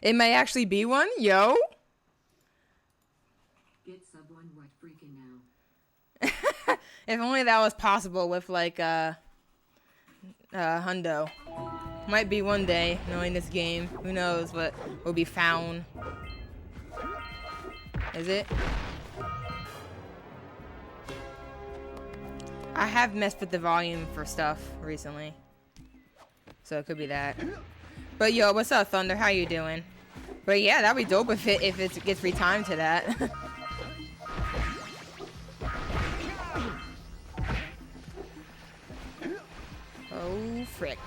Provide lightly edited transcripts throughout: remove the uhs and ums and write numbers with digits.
It may actually be one, yo. Get sub one what freaking now. If only that was possible with like hundo. Might be one day, knowing this game. Who knows what will be found. Is it? I have messed with the volume for stuff recently. So it could be that. But yo, what's up, Thunder? How you doing? But yeah, that'd be dope if it gets retimed to that. Oh frick.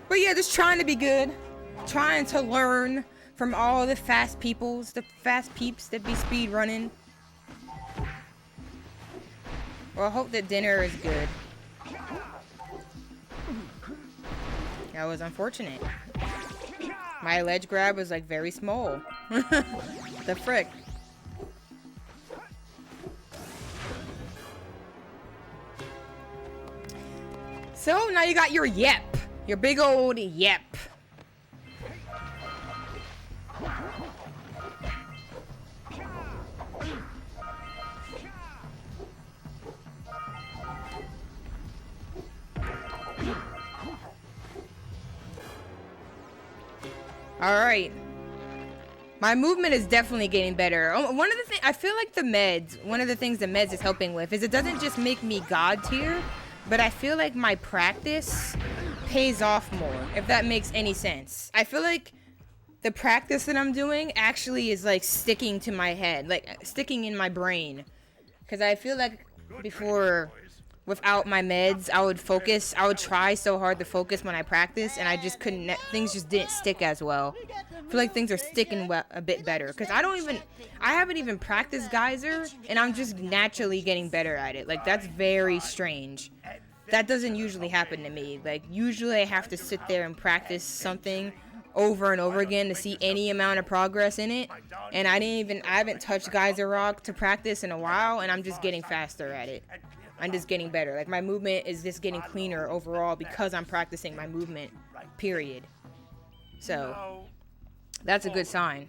But yeah, just trying to be good. Trying to learn from all the fast peeps that be speed running. Well, I hope that dinner is good. That was unfortunate. My ledge grab was like very small. The frick. So now you got your yep. Your big old yep. Alright. My movement is definitely getting better. One of the things, I feel like the meds, one of the things the meds is helping with is it doesn't just make me god tier, but I feel like my practice pays off more, if that makes any sense. I feel like the practice that I'm doing actually is like sticking to my head, like sticking in my brain. Because I feel like before, without my meds, I would try so hard to focus when I practice, and I just couldn't, things just didn't stick as well. I feel like things are sticking a bit better, because I haven't even practiced Geyser, and I'm just naturally getting better at it. Like, that's very strange. That doesn't usually happen to me. Like, usually I have to sit there and practice something over and over again to see any amount of progress in it, and I haven't touched Geyser Rock to practice in a while, and I'm just getting faster at it. I'm just getting better. Like, my movement is just getting cleaner overall because I'm practicing my movement, period. So, that's a good sign.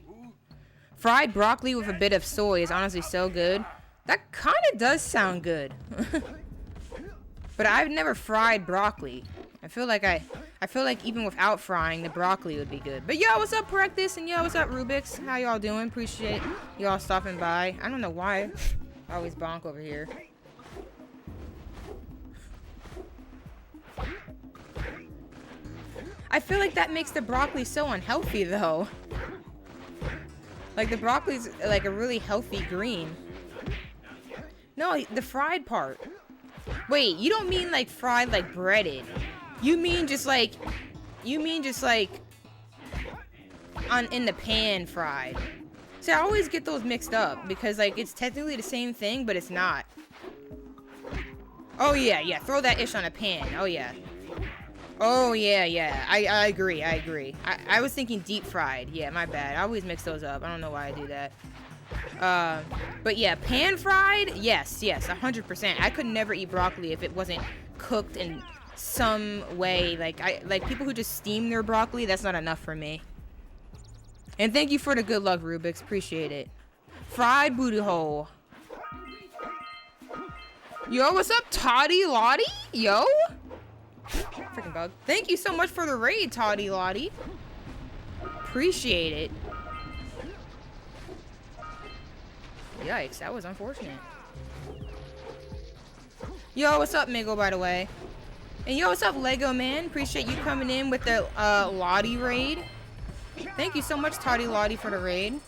Fried broccoli with a bit of soy is honestly so good. That kind of does sound good. But I've never fried broccoli. I feel like even without frying, the broccoli would be good. But yo, what's up, Practice? And yo, what's up, Rubik's? How y'all doing? Appreciate y'all stopping by. I don't know why I always bonk over here. I feel like that makes the broccoli so unhealthy, though. Like, the broccoli's like a really healthy green. No, the fried part. Wait, you don't mean like fried like breaded. You mean just like in the pan fried. See, I always get those mixed up because like it's technically the same thing, but it's not. Oh yeah, throw that ish on a pan. Oh yeah. I agree. I was thinking deep fried. Yeah, my bad. I always mix those up. I don't know why I do that. But yeah, pan fried, yes, 100%. I could never eat broccoli if it wasn't cooked in some way. Like people who just steam their broccoli, that's not enough for me. And thank you for the good luck, Rubik's. Appreciate it. Fried booty hole. Yo, what's up, Toddy Lottie? Yo. Freaking bug. Thank you so much for the raid, Toddy Lottie. Appreciate it. Yikes, that was unfortunate. Yo, what's up, Migo, by the way? And yo, what's up, Lego Man? Appreciate you coming in with the Lottie raid. Thank you so much, Toddy Lottie, for the raid.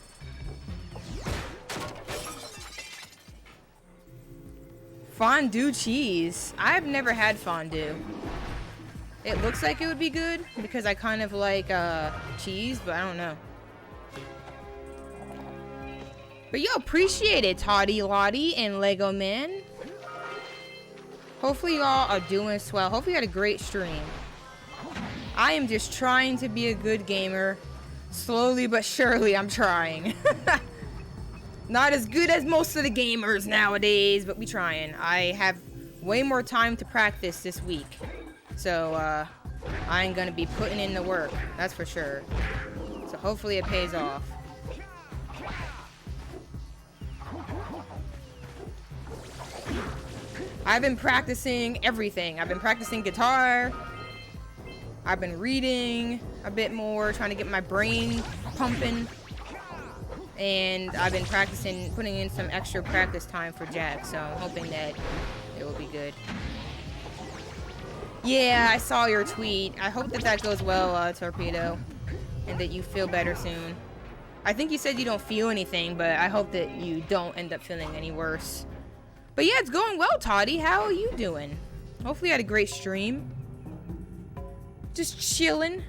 Fondue cheese. I've never had fondue. It looks like it would be good because I kind of like cheese, but I don't know. But yo, appreciate it, Toddy Lottie and Lego Man. Hopefully y'all are doing swell. Hopefully you had a great stream. I am just trying to be a good gamer. Slowly but surely, I'm trying. Not as good as most of the gamers nowadays, but we trying. I have way more time to practice this week. So, I ain't gonna be putting in the work. That's for sure. So hopefully it pays off. I've been practicing everything. I've been practicing guitar. I've been reading a bit more, trying to get my brain pumping. And I've been practicing, putting in some extra practice time for Jak, so I'm hoping that it will be good. Yeah, I saw your tweet. I hope that that goes well, Torpedo, and that you feel better soon. I think you said you don't feel anything, but I hope that you don't end up feeling any worse. But yeah, it's going well, Toddy. How are you doing? Hopefully you had a great stream. Just chilling.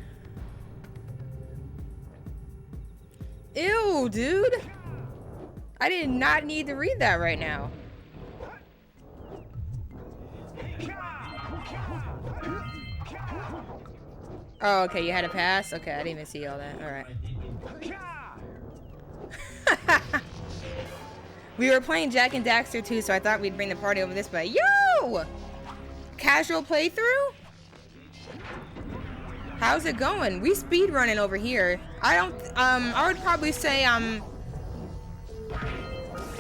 Ew, dude. I did not need to read that right now. Oh, okay, you had a pass? Okay, I didn't even see all that. Alright. We were playing Jak and Daxter too, so I thought we'd bring the party over this way. Yo! Casual playthrough? How's it going? We speedrunning over here. I would probably say I'm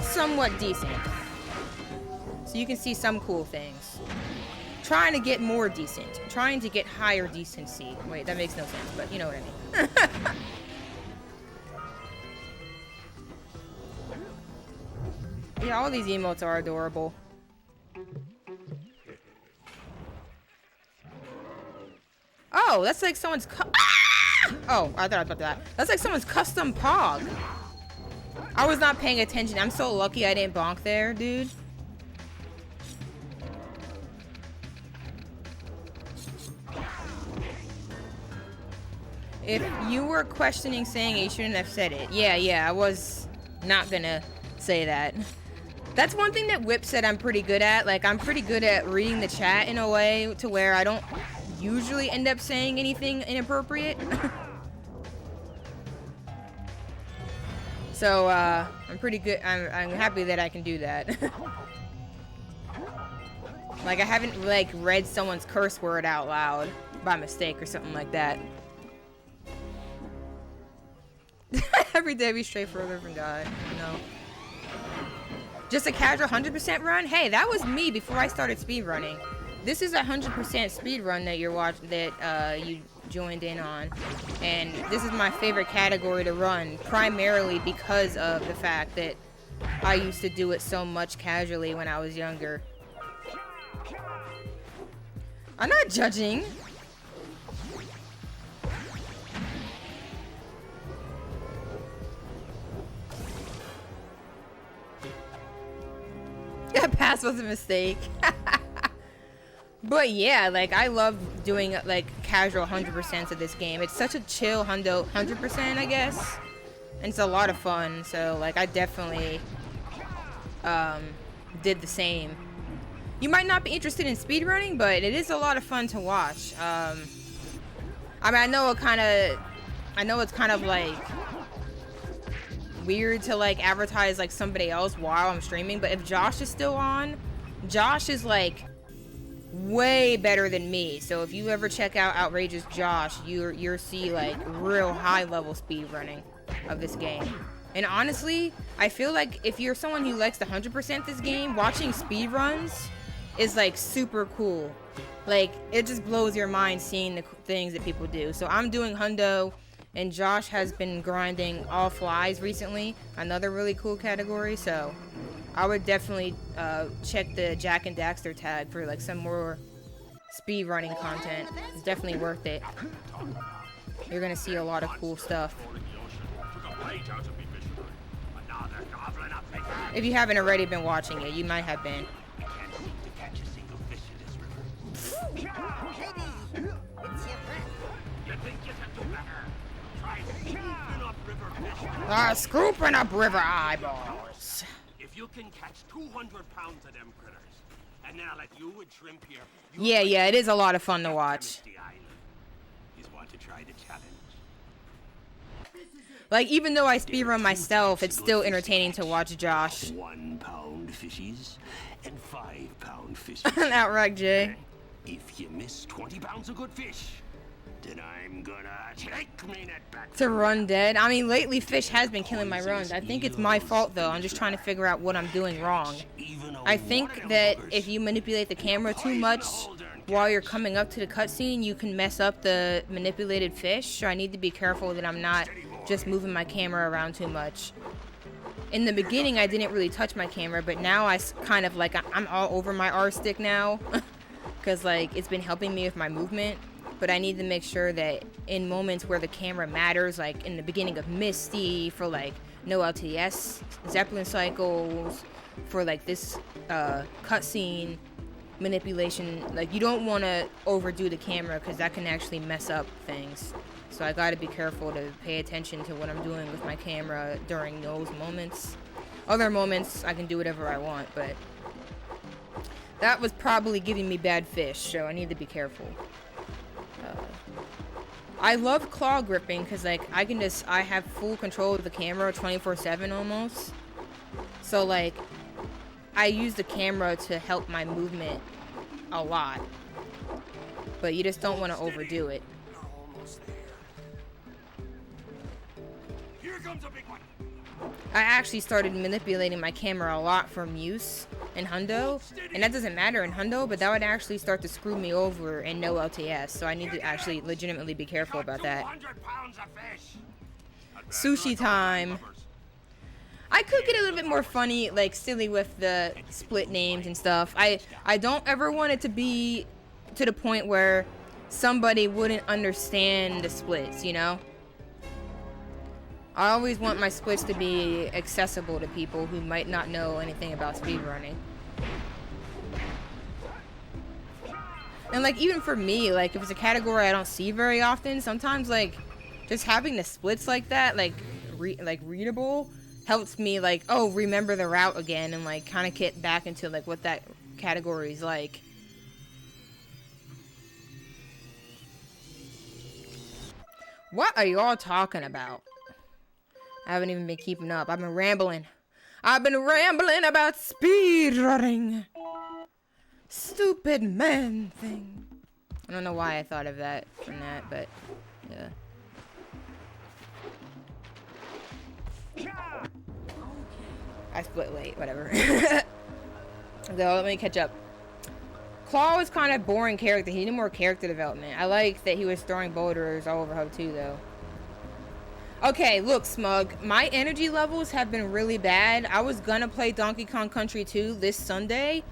somewhat decent. So you can see some cool things. Trying to get more decent. Trying to get higher decency. Wait, that makes no sense, but you know what I mean. Yeah, all these emotes are adorable. Oh, that's like someone's Oh, I thought I was about that. That's like someone's custom pog. I was not paying attention. I'm so lucky I didn't bonk there, dude. If you were questioning saying it, you shouldn't have said it. Yeah, I was not gonna say that. That's one thing that Whip said I'm pretty good at. Like, I'm pretty good at reading the chat in a way to where I don't usually end up saying anything inappropriate. So, I'm pretty good. I'm happy that I can do that. Like, I haven't, like, read someone's curse word out loud by mistake or something like that. Every day we stray further from God. No. Just a casual 100% run? Hey, that was me before I started speedrunning. This is a 100% speed run that you're watching, that you joined in on. And this is my favorite category to run, primarily because of the fact that I used to do it so much casually when I was younger. I'm not judging. That pass was a mistake. But yeah, like, I love doing, like, casual 100% of this game. It's such a chill hundo 100%, I guess. And it's a lot of fun, so, like, I definitely did the same. You might not be interested in speedrunning, but it is a lot of fun to watch. I mean, I know it's kind of, like, weird to, like, advertise, like, somebody else while I'm streaming, but if Josh is still on, Josh is, like, way better than me. So if you ever check out Outrageous Josh, you'll see, like, real high level speed running of this game. And honestly, I feel like if you're someone who likes to 100% this game, watching speed runs is, like, super cool. Like, it just blows your mind seeing the things that people do. So I'm doing hundo, and Josh has been grinding all flies recently, another really cool category. So I would definitely check the Jak and Daxter tag for, like, some more speed running content. It's definitely worth it. You're gonna see a lot of cool stuff. If you haven't already been watching it, you might have been. Scooping up river eyeballs. If you can catch 200 pounds of them critters, and then I'll let you and Shrimp here. Yeah, it is a lot of fun to watch. He's want to try the challenge. Like, even though I speedrun myself, it's still entertaining to watch Josh. 1 pound fishies and 5 pound fishies. Outright, Jay. If you miss 20 pounds of good fish, Then I'm gonna take me net back. To run dead. I mean, lately fish has been killing my runs. I think it's my fault though. I'm just trying to figure out what I'm doing wrong. I think that if you manipulate the camera too much while you're coming up to the cutscene, you can mess up the manipulated fish. So I need to be careful that I'm not just moving my camera around too much. In the beginning, I didn't really touch my camera, but now I kind of like, I'm all over my R stick now. Because like, it's been helping me with my movement. But I need to make sure that in moments where the camera matters, like in the beginning of Misty, for like no LTS, Zeppelin cycles, for like this cutscene manipulation, like you don't want to overdo the camera because that can actually mess up things. So I got to be careful to pay attention to what I'm doing with my camera during those moments. Other moments, I can do whatever I want, but that was probably giving me bad fish, so I need to be careful. I love claw gripping because like I have full control of the camera 24/7 almost. So like I use the camera to help my movement a lot. But you just don't want to overdo it. Here comes a big one. I actually started manipulating my camera a lot for Muse in hundo, and that doesn't matter in hundo, but that would actually start to screw me over in no LTS, so I need to actually legitimately be careful about that. 200 pounds of fish. Sushi time. I could get a little bit more funny, like silly with the split names and stuff. I don't ever want it to be to the point where somebody wouldn't understand the splits, you know? I always want my splits to be accessible to people who might not know anything about speedrunning. And like even for me, like if it's a category I don't see very often, sometimes like just having the splits like that, like readable, helps me like, oh, remember the route again and like kind of get back into like what that category is like. What are y'all talking about? I haven't even been keeping up. I've been rambling. I've been rambling about speedrunning. Stupid man thing. I don't know why I thought of that from that, but yeah. I split late, whatever. So let me catch up. Claw was kind of boring character. He needed more character development. I like that he was throwing boulders all over Hub 2 though. Okay, look, Smug. My energy levels have been really bad. I was gonna play Donkey Kong Country 2 this Sunday,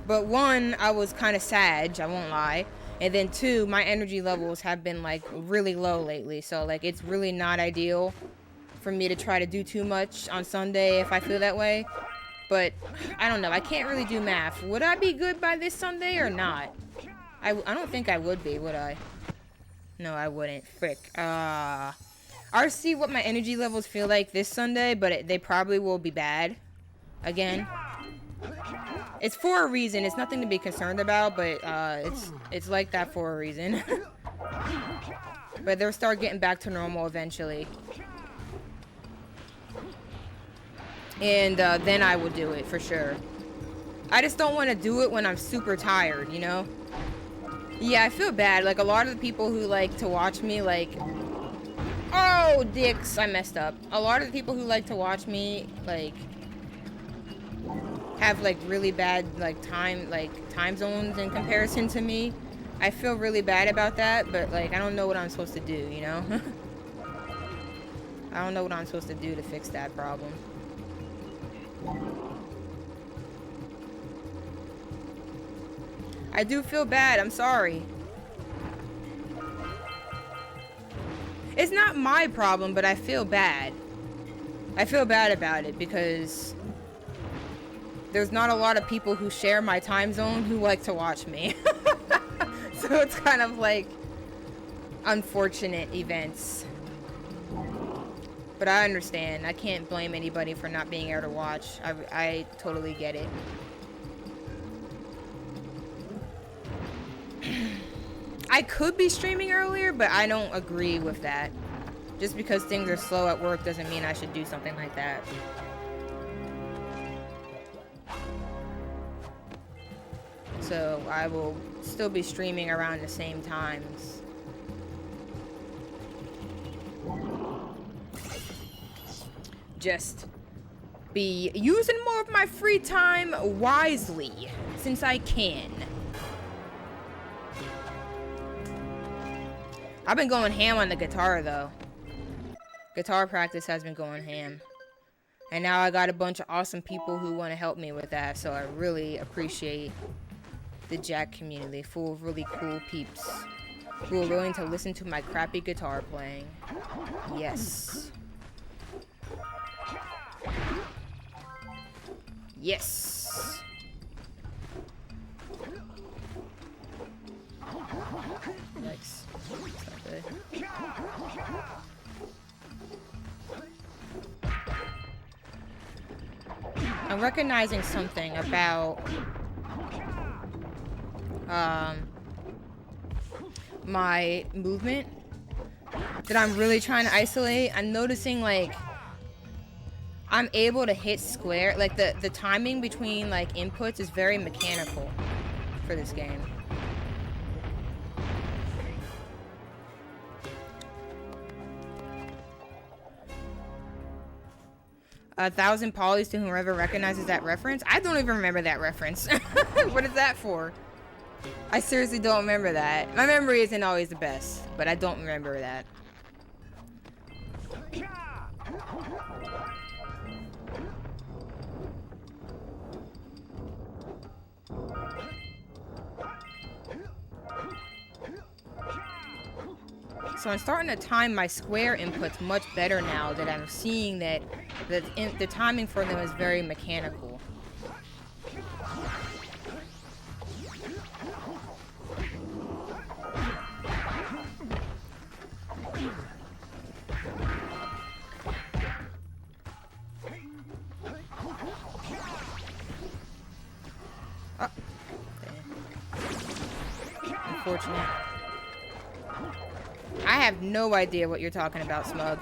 but one, I was kind of sad, I won't lie. And then two, my energy levels have been like really low lately. So like it's really not ideal for me to try to do too much on Sunday if I feel that way. But I don't know. I can't really do math. Would I be good by this Sunday or not? I don't think I would be, would I? No, I wouldn't. Frick. I'll see what my energy levels feel like this Sunday, but they probably will be bad again. It's for a reason. It's nothing to be concerned about, but it's like that for a reason. But they'll start getting back to normal eventually. And then I will do it for sure. I just don't want to do it when I'm super tired, you know? Yeah, I feel bad. Like a lot of the people who like to watch me, like, oh, dicks, I messed up. A lot of the people who like to watch me, like, have like really bad like time zones in comparison to me. I feel really bad about that, but like I don't know what I'm supposed to do, you know? I don't know what I'm supposed to do to fix that problem. I do feel bad, I'm sorry. It's not my problem, but I feel bad. I feel bad about it because there's not a lot of people who share my time zone who like to watch me. So it's kind of like unfortunate events. But I understand. I can't blame anybody for not being able to watch. I totally get it. I could be streaming earlier, but I don't agree with that. Just because things are slow at work doesn't mean I should do something like that. So I will still be streaming around the same times. Just be using more of my free time wisely, since I can. I've been going ham on the guitar, though. Guitar practice has been going ham. And now I got a bunch of awesome people who want to help me with that, so I really appreciate the Jak community, full of really cool peeps who are willing to listen to my crappy guitar playing. Yes. Yes. Yikes. That's not good. I'm recognizing something about my movement that I'm really trying to isolate. I'm noticing like I'm able to hit square, like the timing between like inputs is very mechanical for this game. A 1,000 polys to whoever recognizes that reference. I don't even remember that reference. What is that for? I seriously don't remember that. My memory isn't always the best, but I don't remember that. So I'm starting to time my square inputs much better now that I'm seeing that the timing for them is very mechanical. Oh. Unfortunate. I have no idea what you're talking about, Smug.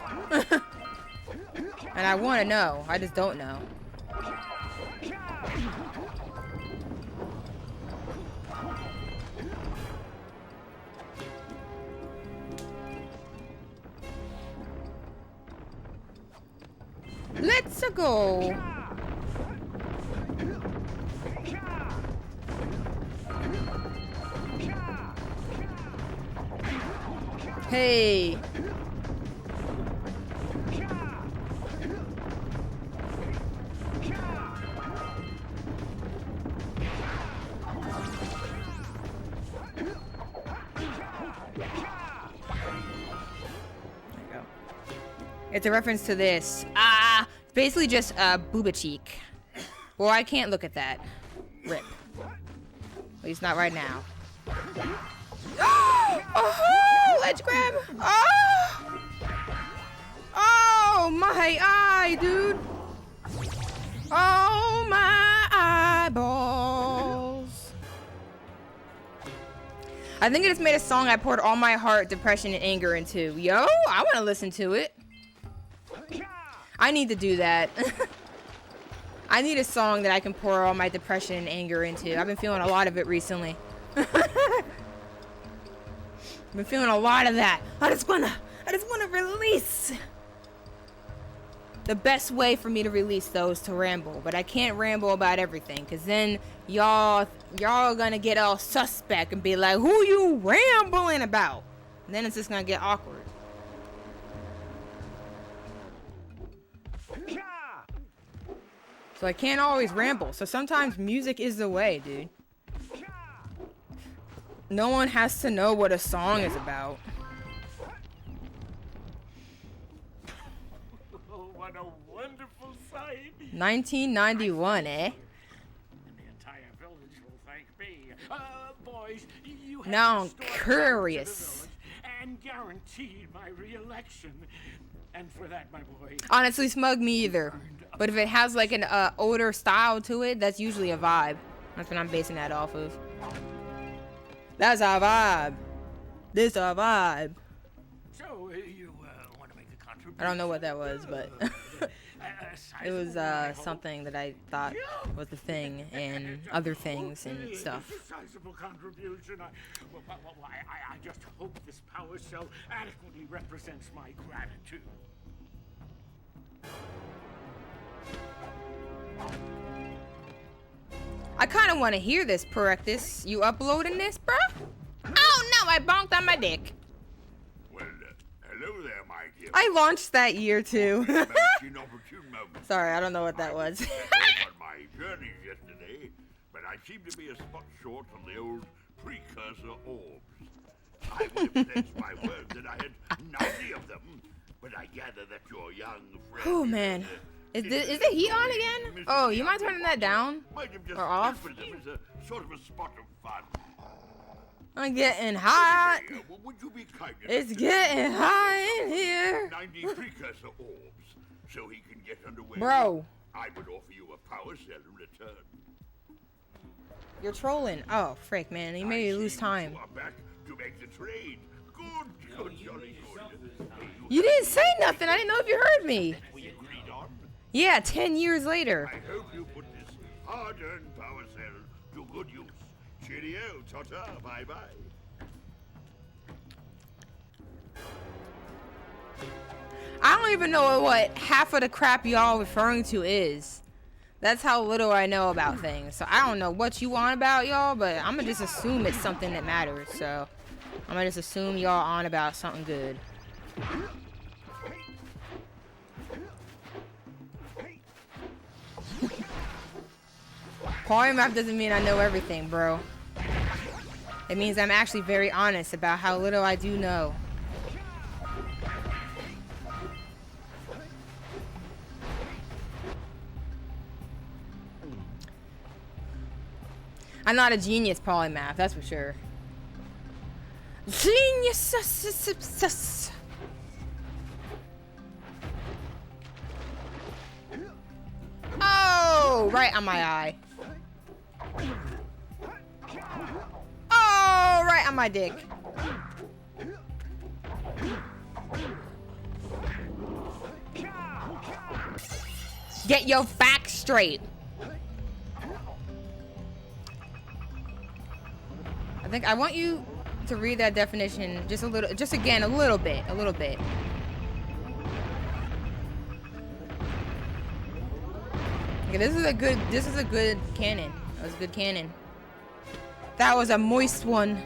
And I want to know. I just don't know. Let's go. Hey. It's a reference to this. It's basically just booba cheek. Well, I can't look at that. Rip. At least not right now. Oh, ledge grab. Oh! Oh, my eye, dude. Oh, my eyeballs. I think I just made a song I poured all my heart, depression, and anger into. Yo, I want to listen to it. I need to do that. I need a song that I can pour all my depression and anger into. I've been feeling a lot of it recently. I've been feeling a lot of that. I just wanna release. The best way for me to release those is to ramble, but I can't ramble about everything, cause then y'all gonna get all suspect and be like, who you rambling about? And then it's just gonna get awkward. So I can't always ramble. So sometimes music is the way, dude. No one has to know what a song is about. Oh, what a wonderful sight. 1991, eh? And the entire village will thank me. Boys, you have Now I'm restored curious. order to the village and guaranteed my re-election. And for that, my boy. Honestly, Smug, me either. But if it has like an older style to it, that's usually a vibe. That's what I'm basing that off of. That's our vibe. This our vibe. So you want to make a contribution? I don't know what that was, but It was something that I thought was the thing, and other things and stuff. It's a sizable contribution. I just hope this power cell adequately represents my gratitude. I kind of want to hear this, Perectus. You uploading this, bruh? Oh no, I bonked on my dick. Well, hello there, my dear. I launched that year too. Opportune moment. Sorry, I don't know what that was. on my journey yesterday, but I seem to be a spot short on the old precursor orbs. I would have pledged my word that I had 90 of them, but I gather that your young friend... Oh man. Is the heat on again? Oh, you mind turning that down? Or off? Them as a sort of a spot of fun. I'm getting hot. Would you be kind It's getting hot in here. 90 precursor orbs, so he can get underway. Bro. I would offer you a power cell in return. You're trolling. Oh, frick, man. You made me lose time. You are back to make the trade. Good, jolly good. You didn't say nothing. I didn't know if you heard me. We agreed on. Yeah, 10 years later. I hope you put this hard-earned power cell to good use. Cheerio, ta-ta, bye-bye. I don't even know what half of the crap y'all referring to is. That's how little I know about things. So I don't know what you on about, y'all, but I'm gonna just assume it's something that matters. So I'm gonna just assume y'all on about something good. Polymorph doesn't mean I know everything, bro. It means I'm actually very honest about how little I do know. I'm not a genius polymath, that's for sure. Genius. Oh, right on my eye. Oh, right on my dick. Get your facts straight. I want you to read that definition just a little, just again, a little bit. Okay, this is a good cannon. That was a good cannon. That was a moist one.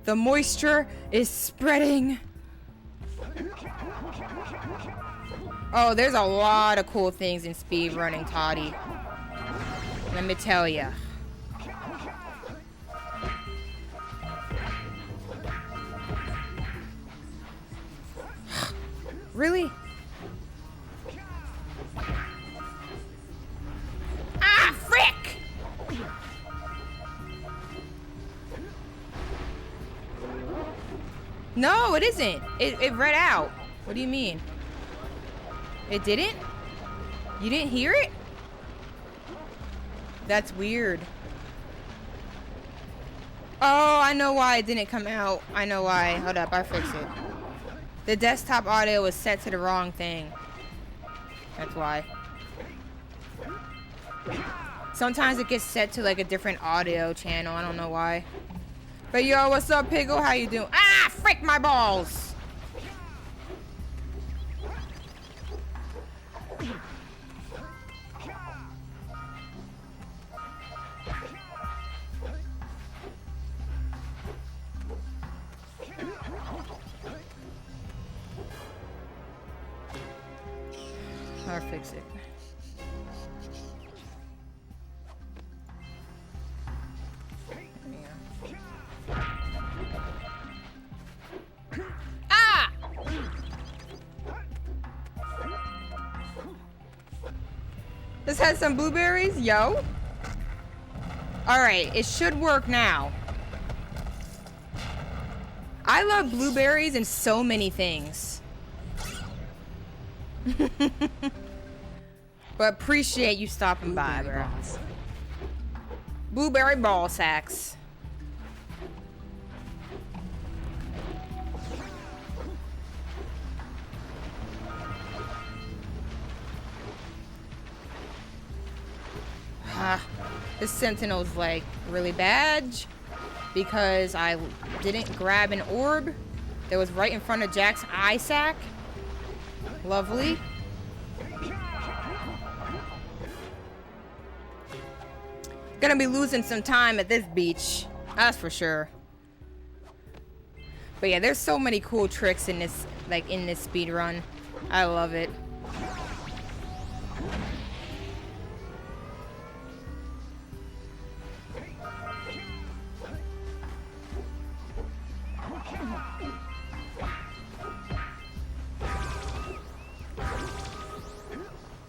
The moisture is spreading. Oh, there's a lot of cool things in speedrunning, Toddy. Let me tell ya. Really? Ah, frick! No, it isn't. It read out. What do you mean? It didn't? You didn't hear it? That's weird. Oh, I know why it didn't come out. I know why. Hold up, I fixed it. The desktop audio was set to the wrong thing. That's why. Sometimes it gets set to like a different audio channel. I don't know why. But yo, what's up, Piggle? How you doing? Ah, frick my balls! I'll fix it. Ah! This has some blueberries, yo. Alright, it should work now. I love blueberries and so many things. But appreciate you stopping by, bro. Blueberry ball sacks. This Sentinel's like really bad because I didn't grab an orb that was right in front of Jack's eye sac. Lovely. Gonna be losing some time at this beach, that's for sure. But yeah, there's so many cool tricks in this, like in this speed run. I love it.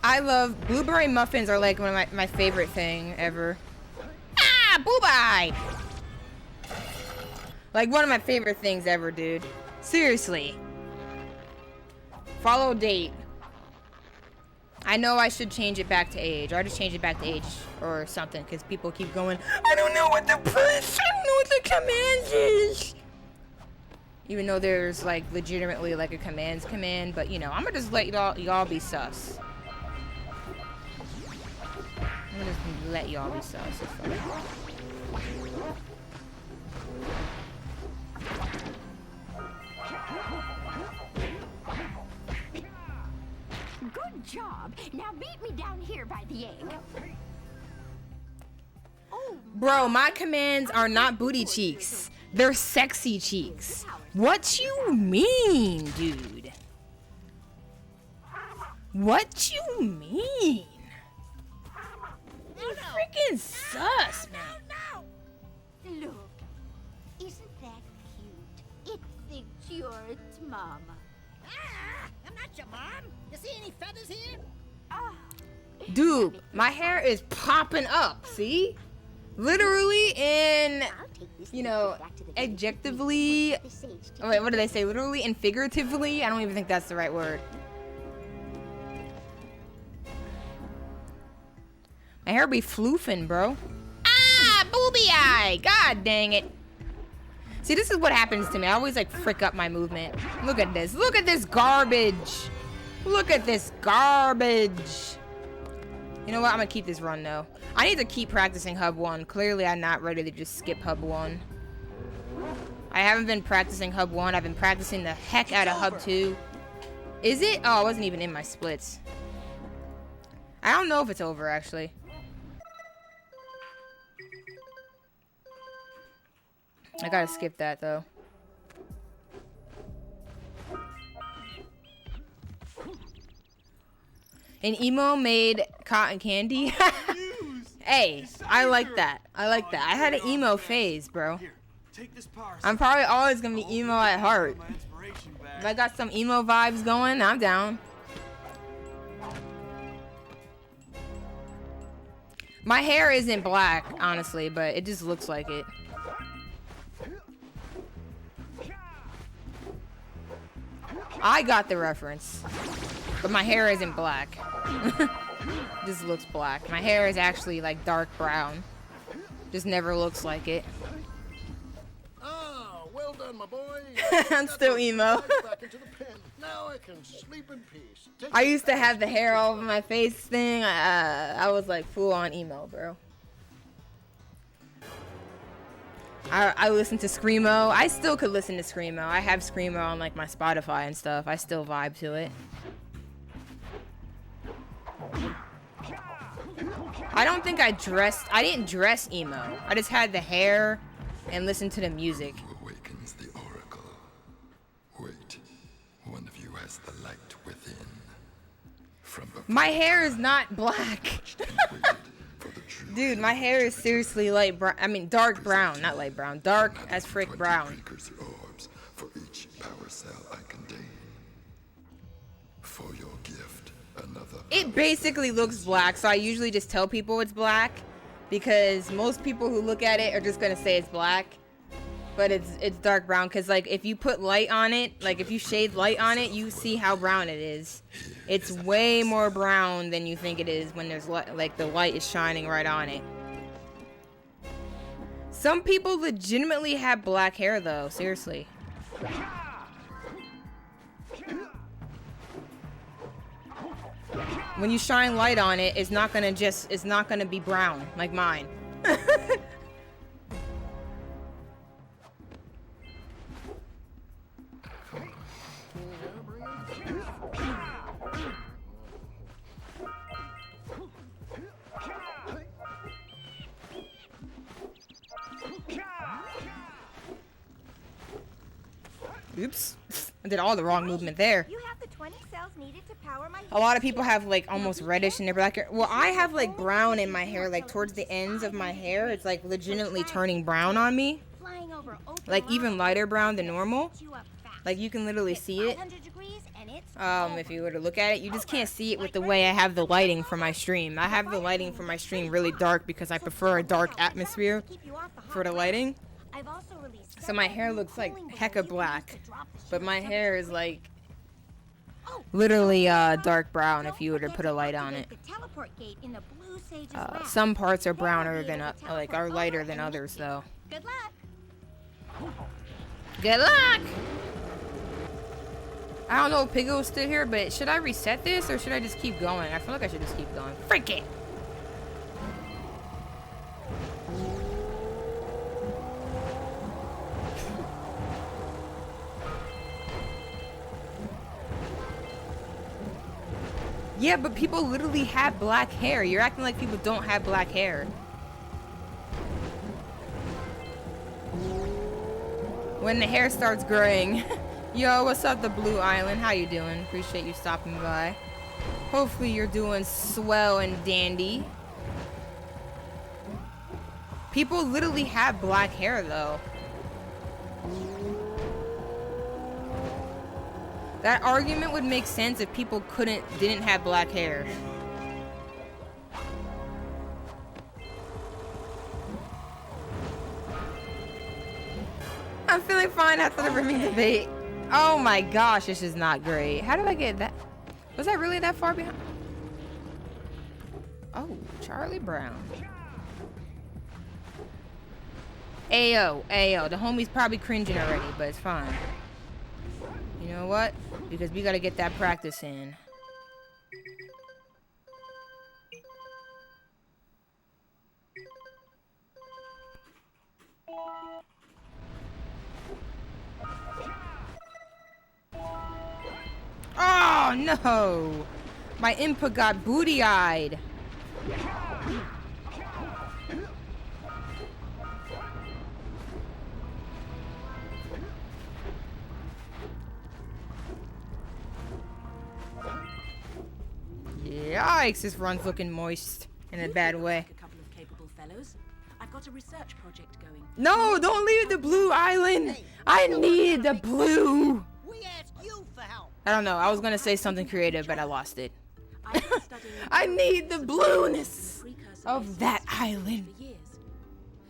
I love blueberry muffins are like one of my favorite thing ever. Ah, boo-bye! Like one of my favorite things ever, dude. Seriously. Follow date. I know I should change it back to age. Or I just change it back to age or something because people keep going, I don't know what the push, I don't know what the commands is. Even though there's like legitimately like a commands command, but you know, I'm gonna just let y'all be sus. I'm gonna just let y'all be sus. It's fine. Good job. Now meet me down here by the egg. Oh, Bro, my commands are not booty cheeks. They're sexy cheeks. What you mean, dude? What you mean? You freaking sus, man. look. Isn't that cute? It thinks you're its mama. Ah, I'm not your mom. You see any feathers here? Oh, Dude, my hair is popping up, see? Literally and, I'll take this you know, back to the village adjectively. the sage to Oh, wait, what do they say? Literally and figuratively? I don't even think that's the right word. My hair be floofing, bro. Ah, booby eye! God dang it. See, this is what happens to me. I always, like, frick up my movement. Look at this. Look at this garbage. Look at this garbage. You know what? I'm gonna keep this run, though. I need to keep practicing Hub 1. Clearly, I'm not ready to just skip Hub 1. I haven't been practicing Hub 1. I've been practicing the heck out of Hub 2. Is it? Oh, I wasn't even in my splits. I don't know if it's over, actually. I gotta skip that, though. An emo made cotton candy? Hey, I like that. I like that. I had an emo phase, bro. I'm probably always gonna be emo at heart. If I got some emo vibes going, I'm down. My hair isn't black, honestly, but it just looks like it. I got the reference, but my hair isn't black. Just looks black. My hair is actually like dark brown. Just never looks like it. Ah, well done, my boy. I'm still emo. Back into the pen. Now I can sleep in peace. Take I used to have the hair all over my face thing. I was like full on emo, bro. I listened to Screamo. I still could listen to Screamo. I have Screamo on like my Spotify and stuff. I still vibe to it. I don't think I didn't dress emo. I just had the hair and listened to the music. Awakens the oracle. Wait, one of you has the light within. From My hair is not black. Dude, my hair is seriously light brown. I mean, dark brown, not light brown. Dark as frick brown. Orbs for each power cell I contain. For your gift, another. It basically looks black, so I usually just tell people it's black because most people who look at it are just gonna say it's black, but it's dark brown because like if you put light on it, like if you shade light on it, you see how brown it is. It's way more brown than you think it is when there's like the light is shining right on it. Some people legitimately have black hair though, seriously. When you shine light on it, it's not gonna be brown like mine. Oops. I did all the wrong movement there. You have the 20 cells needed to power my A lot of people have like almost reddish in their black hair. Well, I have like brown in my hair, like towards the ends of my hair. It's like legitimately turning brown on me. flying over open Like even lines. lighter brown than normal. You up fast. Like you can literally Hit see it. 500 degrees and it's If you were to look at it, you just can't see it with the way I have the lighting for my stream. I have the lighting for my stream really dark because I prefer a dark atmosphere for the lighting. I've also released So my hair looks like hecka black, but my hair is like literally dark brown if you were to put a light on it. Some parts are browner than like are lighter than others though. Good luck. Good luck. I don't know if Piggo's still here, but should I reset this or should I just keep going? I feel like I should just keep going. Freak it. Yeah, but people literally have black hair. You're acting like people don't have black hair. When the hair starts graying. Yo, what's up, the Blue Island? How you doing? Appreciate you stopping by. Hopefully you're doing swell and dandy. People literally have black hair, though. That argument would make sense if people didn't have black hair. I'm feeling fine after the rimming debate. Oh my gosh, this is not great. How did I get that? Was I really that far behind? Oh, Charlie Brown. Ayo, ayo. The homie's probably cringing already, but it's fine. You know what? Because we gotta get that practice in. Oh no! My input got booty-eyed. Yikes, this run's looking moist in a bad way. A couple of capable fellows. I've got a research project going. No, don't leave the blue island. I need the blue. We asked you for help. I don't know. I was going to say something creative, but I lost it. I've been studying I need the blueness precursor of that bases island. for years.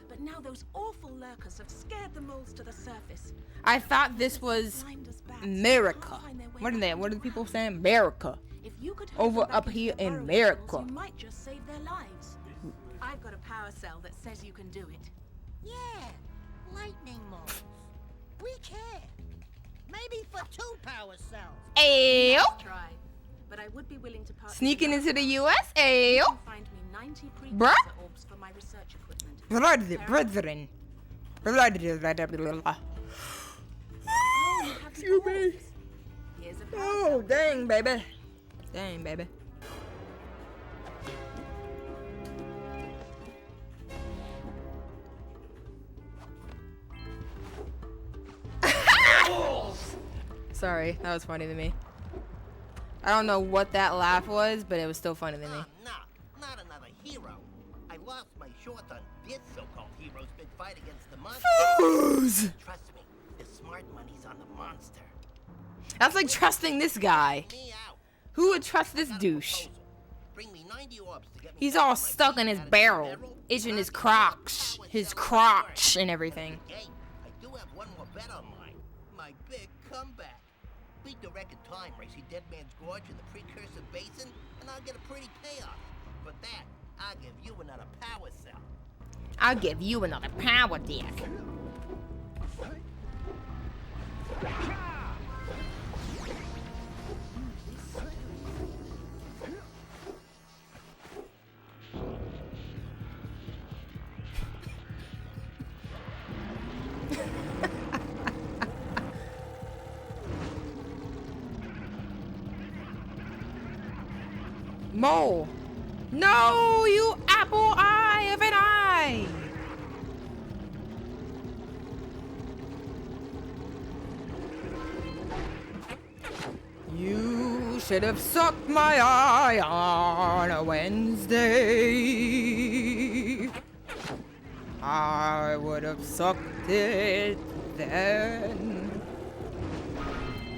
But now those awful lurkers have scared the moles to the surface. I thought this was Blind as bats. America. Can't find their way What are back they? to What are the the people ground. saying? America. If you could Over help them up back here into in the burrow America. tunnels, you might just save their lives. I've got a power cell that says you can do it. Yeah, lightning moles. We can. Maybe for 2 power cells. Ayo. Let's try. But I would be willing to part. Sneaking into the US. You Ayo. can find me 90 Bruh. precursor orbs for my research equipment. Brethren. Excuse me. Here's a power Oh, cell. dang, baby. Dang, baby. Sorry, that was funny to me. I don't know what that laugh was, but it was still funny to me. No, not another hero. I lost my short on this so-called hero's big fight against the monster. Fools! Trust me, the smart money's on the monster. That's like trusting this guy. Me out. Who would trust this Got a douche? proposal. Bring me 90 orbs to get me He's back all on my stuck in feet his out of barrel, the barrel, itching and his I'll give you a crotch, power his cell crotch at and everything. work. Hey, I do have one more bet on mine. My big comeback. Beat the record time race, Dead Man's Gorge in the precursor basin, and I'll get a pretty payoff. For that, I'll give you another power cell. I'll give you another power dick. Mole. No, you apple eye of an eye. You should have sucked my eye on a Wednesday. I would have sucked it then.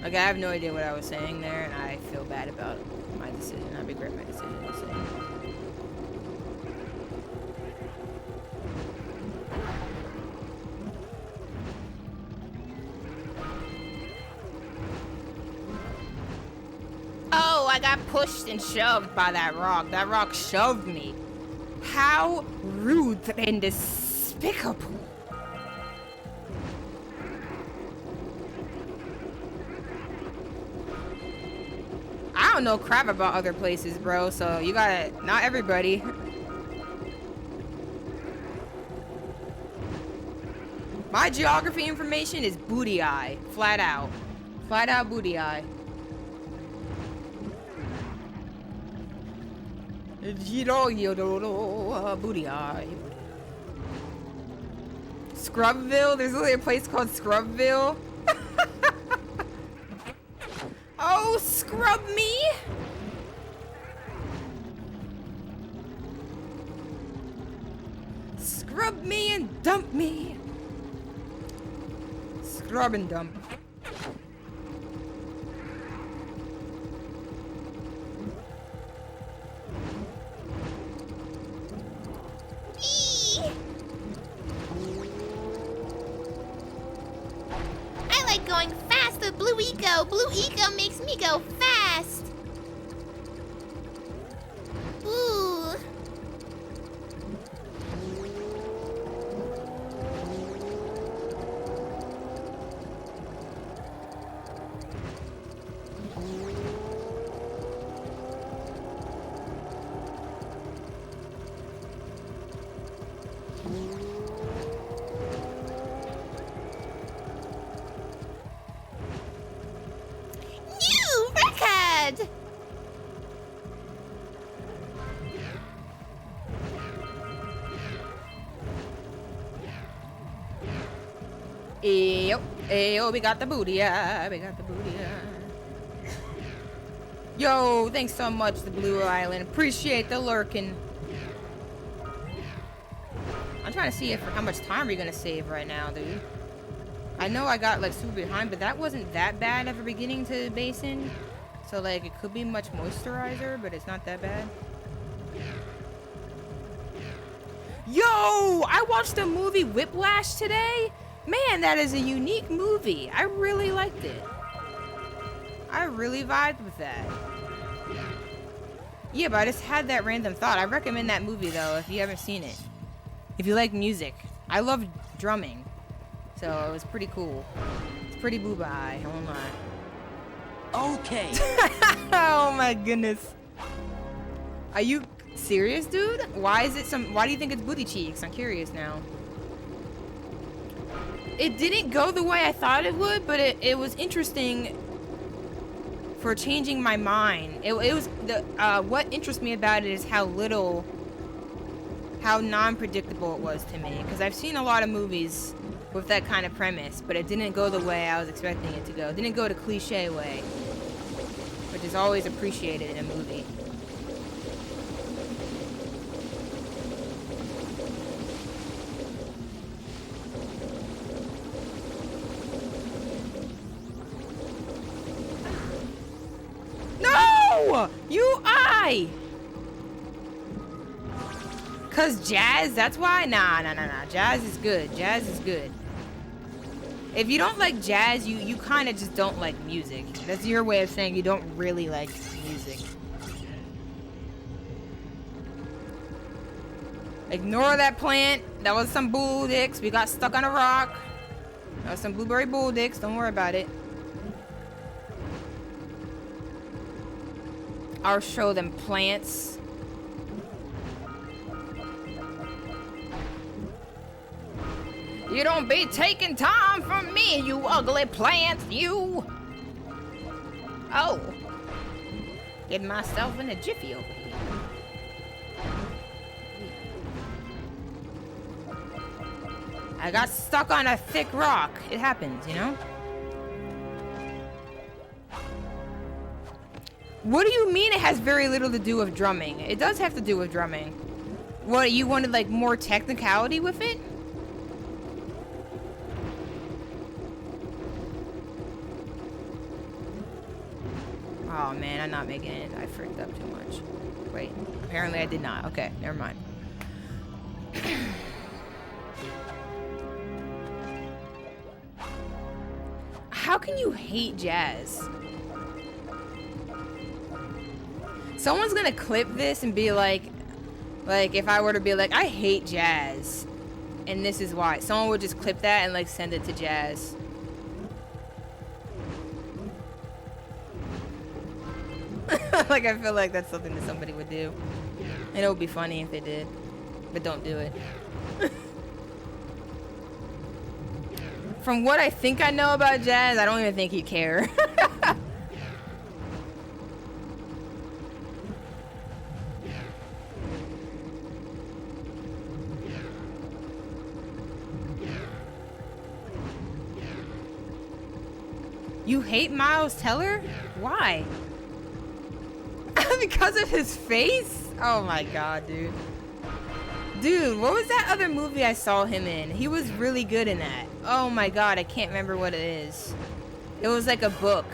Okay, I have no idea what I was saying there, and I feel bad about my decision. I regret my decision to say. Oh, I got pushed and shoved by that rock. That rock shoved me. How rude and despicable. I don't know crap about other places, bro, so you gotta, not everybody. My geography information is booty eye, flat out. Flat out booty eye. Booty eye. Scrubville? There's literally a place called Scrubville. Oh, scrub me! Scrub me and dump me. Scrub and dump. I like going fast with Blue Eco. Blue Eco makes me go fast. Ooh. New record! Ayo, ayo, we got the booty eye, we got the booty eye. Yo, thanks so much, the Blue Island. Appreciate the lurking. I'm trying to see if how much time we're gonna save right now, dude. I know I got like super behind, but that wasn't that bad at the beginning to the basin. So like it could be much moisturizer, but it's not that bad. Yo, I watched the movie Whiplash today. Man, that is a unique movie. I really liked it. I really vibed with that. Yeah, but I just had that random thought. I recommend that movie though if you haven't seen it. If you like music. I love drumming. So it was pretty cool. It's pretty booba eye, I won't lie. Okay. Oh my goodness. Are you serious, dude? Why do you think it's booty cheeks? I'm curious now. It didn't go the way I thought it would, but it was interesting for changing my mind. It was what interests me about it is how non-predictable it was to me. Because I've seen a lot of movies with that kind of premise, but it didn't go the way I was expecting it to go. It didn't go the cliche way, which is always appreciated in a movie. No! You eye! Cause jazz, that's why? Nah. Jazz is good. Jazz is good. If you don't like jazz, you kind of just don't like music. That's your way of saying you don't really like music. Ignore that plant. That was some bull dicks. We got stuck on a rock. That was some blueberry bull dicks. Don't worry about it. I'll show them plants. You don't be taking time from me, you ugly plant, you. Oh. Get myself in a jiffy over here. I got stuck on a thick rock. It happens, you know? What do you mean it has very little to do with drumming? It does have to do with drumming. What, you wanted like more technicality with it? Oh man, I'm not making it. I freaked up too much. Wait, apparently I did not. Okay, never mind. How can you hate jazz? Someone's gonna clip this and be like if I were to be like, I hate jazz, and this is why. Someone would just clip that and like send it to Jazz. Like, I feel like that's something that somebody would do. And it would be funny if they did. But don't do it. From what I think I know about Jazz, I don't even think he'd care. You hate Miles Teller? Why? Because of his face? Oh my god, dude. Dude, what was that other movie I saw him in? He was really good in that. Oh my god, I can't remember what it is. It was like a book.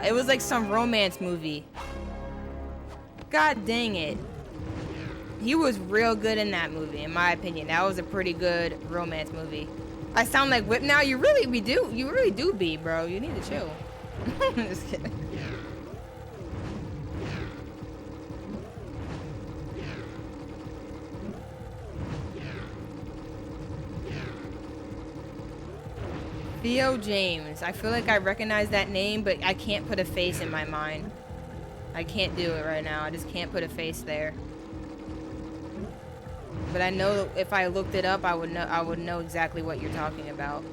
It was like some romance movie. God dang it. He was real good in that movie, in my opinion. That was a pretty good romance movie. I sound like Whip now? You really do be, bro. You need to chill. Just kidding. Theo James. I feel like I recognize that name, but I can't put a face in my mind. I can't do it right now. I just can't put a face there. But I know if I looked it up, I would know exactly what you're talking about.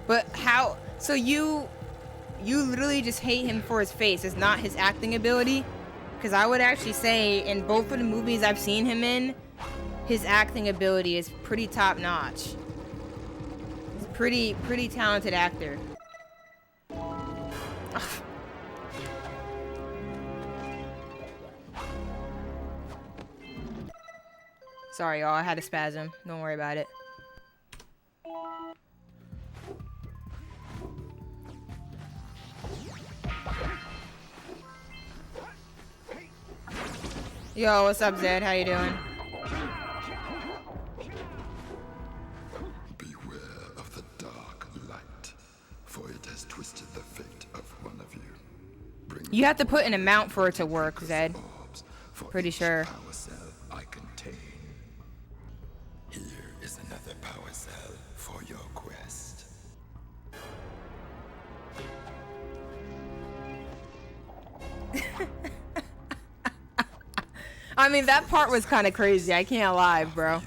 But how? So you literally just hate him for his face. It's not his acting ability? Because I would actually say in both of the movies I've seen him in, his acting ability is pretty top notch. He's a pretty talented actor. Ugh. Sorry, y'all. I had a spasm. Don't worry about it. Yo, what's up, Zed? How you doing? Beware of the dark light, for it has twisted the fate of one of you. You have to put an amount for it to work, Zed. Pretty sure. Power cell I contain. Here is another power cell for your quest. I mean, that part was kind of crazy. I can't lie, bro.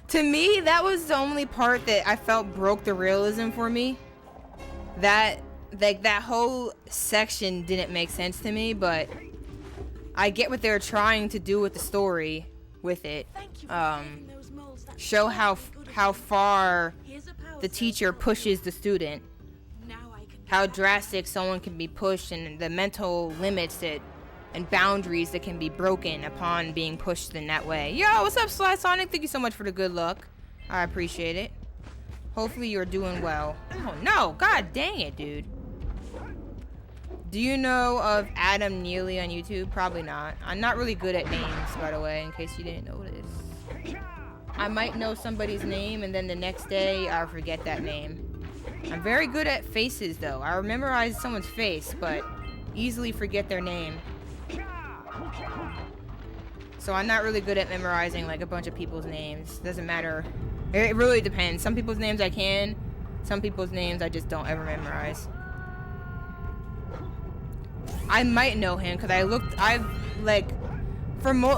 To me, that was the only part that I felt broke the realism for me. That whole section didn't make sense to me, but I get what they're trying to do with the story with it. Show how far the teacher pushes the student. How drastic someone can be pushed, and the mental limits and boundaries that can be broken upon being pushed in that way. Yo, what's up, Sly Sonic? Thank you so much for the good luck. I appreciate it. Hopefully you're doing well. Oh no, god dang it, dude. Do you know of Adam Neely on YouTube? Probably not. I'm not really good at names, by the way, in case you didn't notice. I might know somebody's name, and then the next day I'll forget that name. I'm very good at faces, though. I memorize someone's face, but easily forget their name. So I'm not really good at memorizing like a bunch of people's names. Doesn't matter. It really depends. Some people's names I can. Some people's names I just don't ever memorize. I might know him because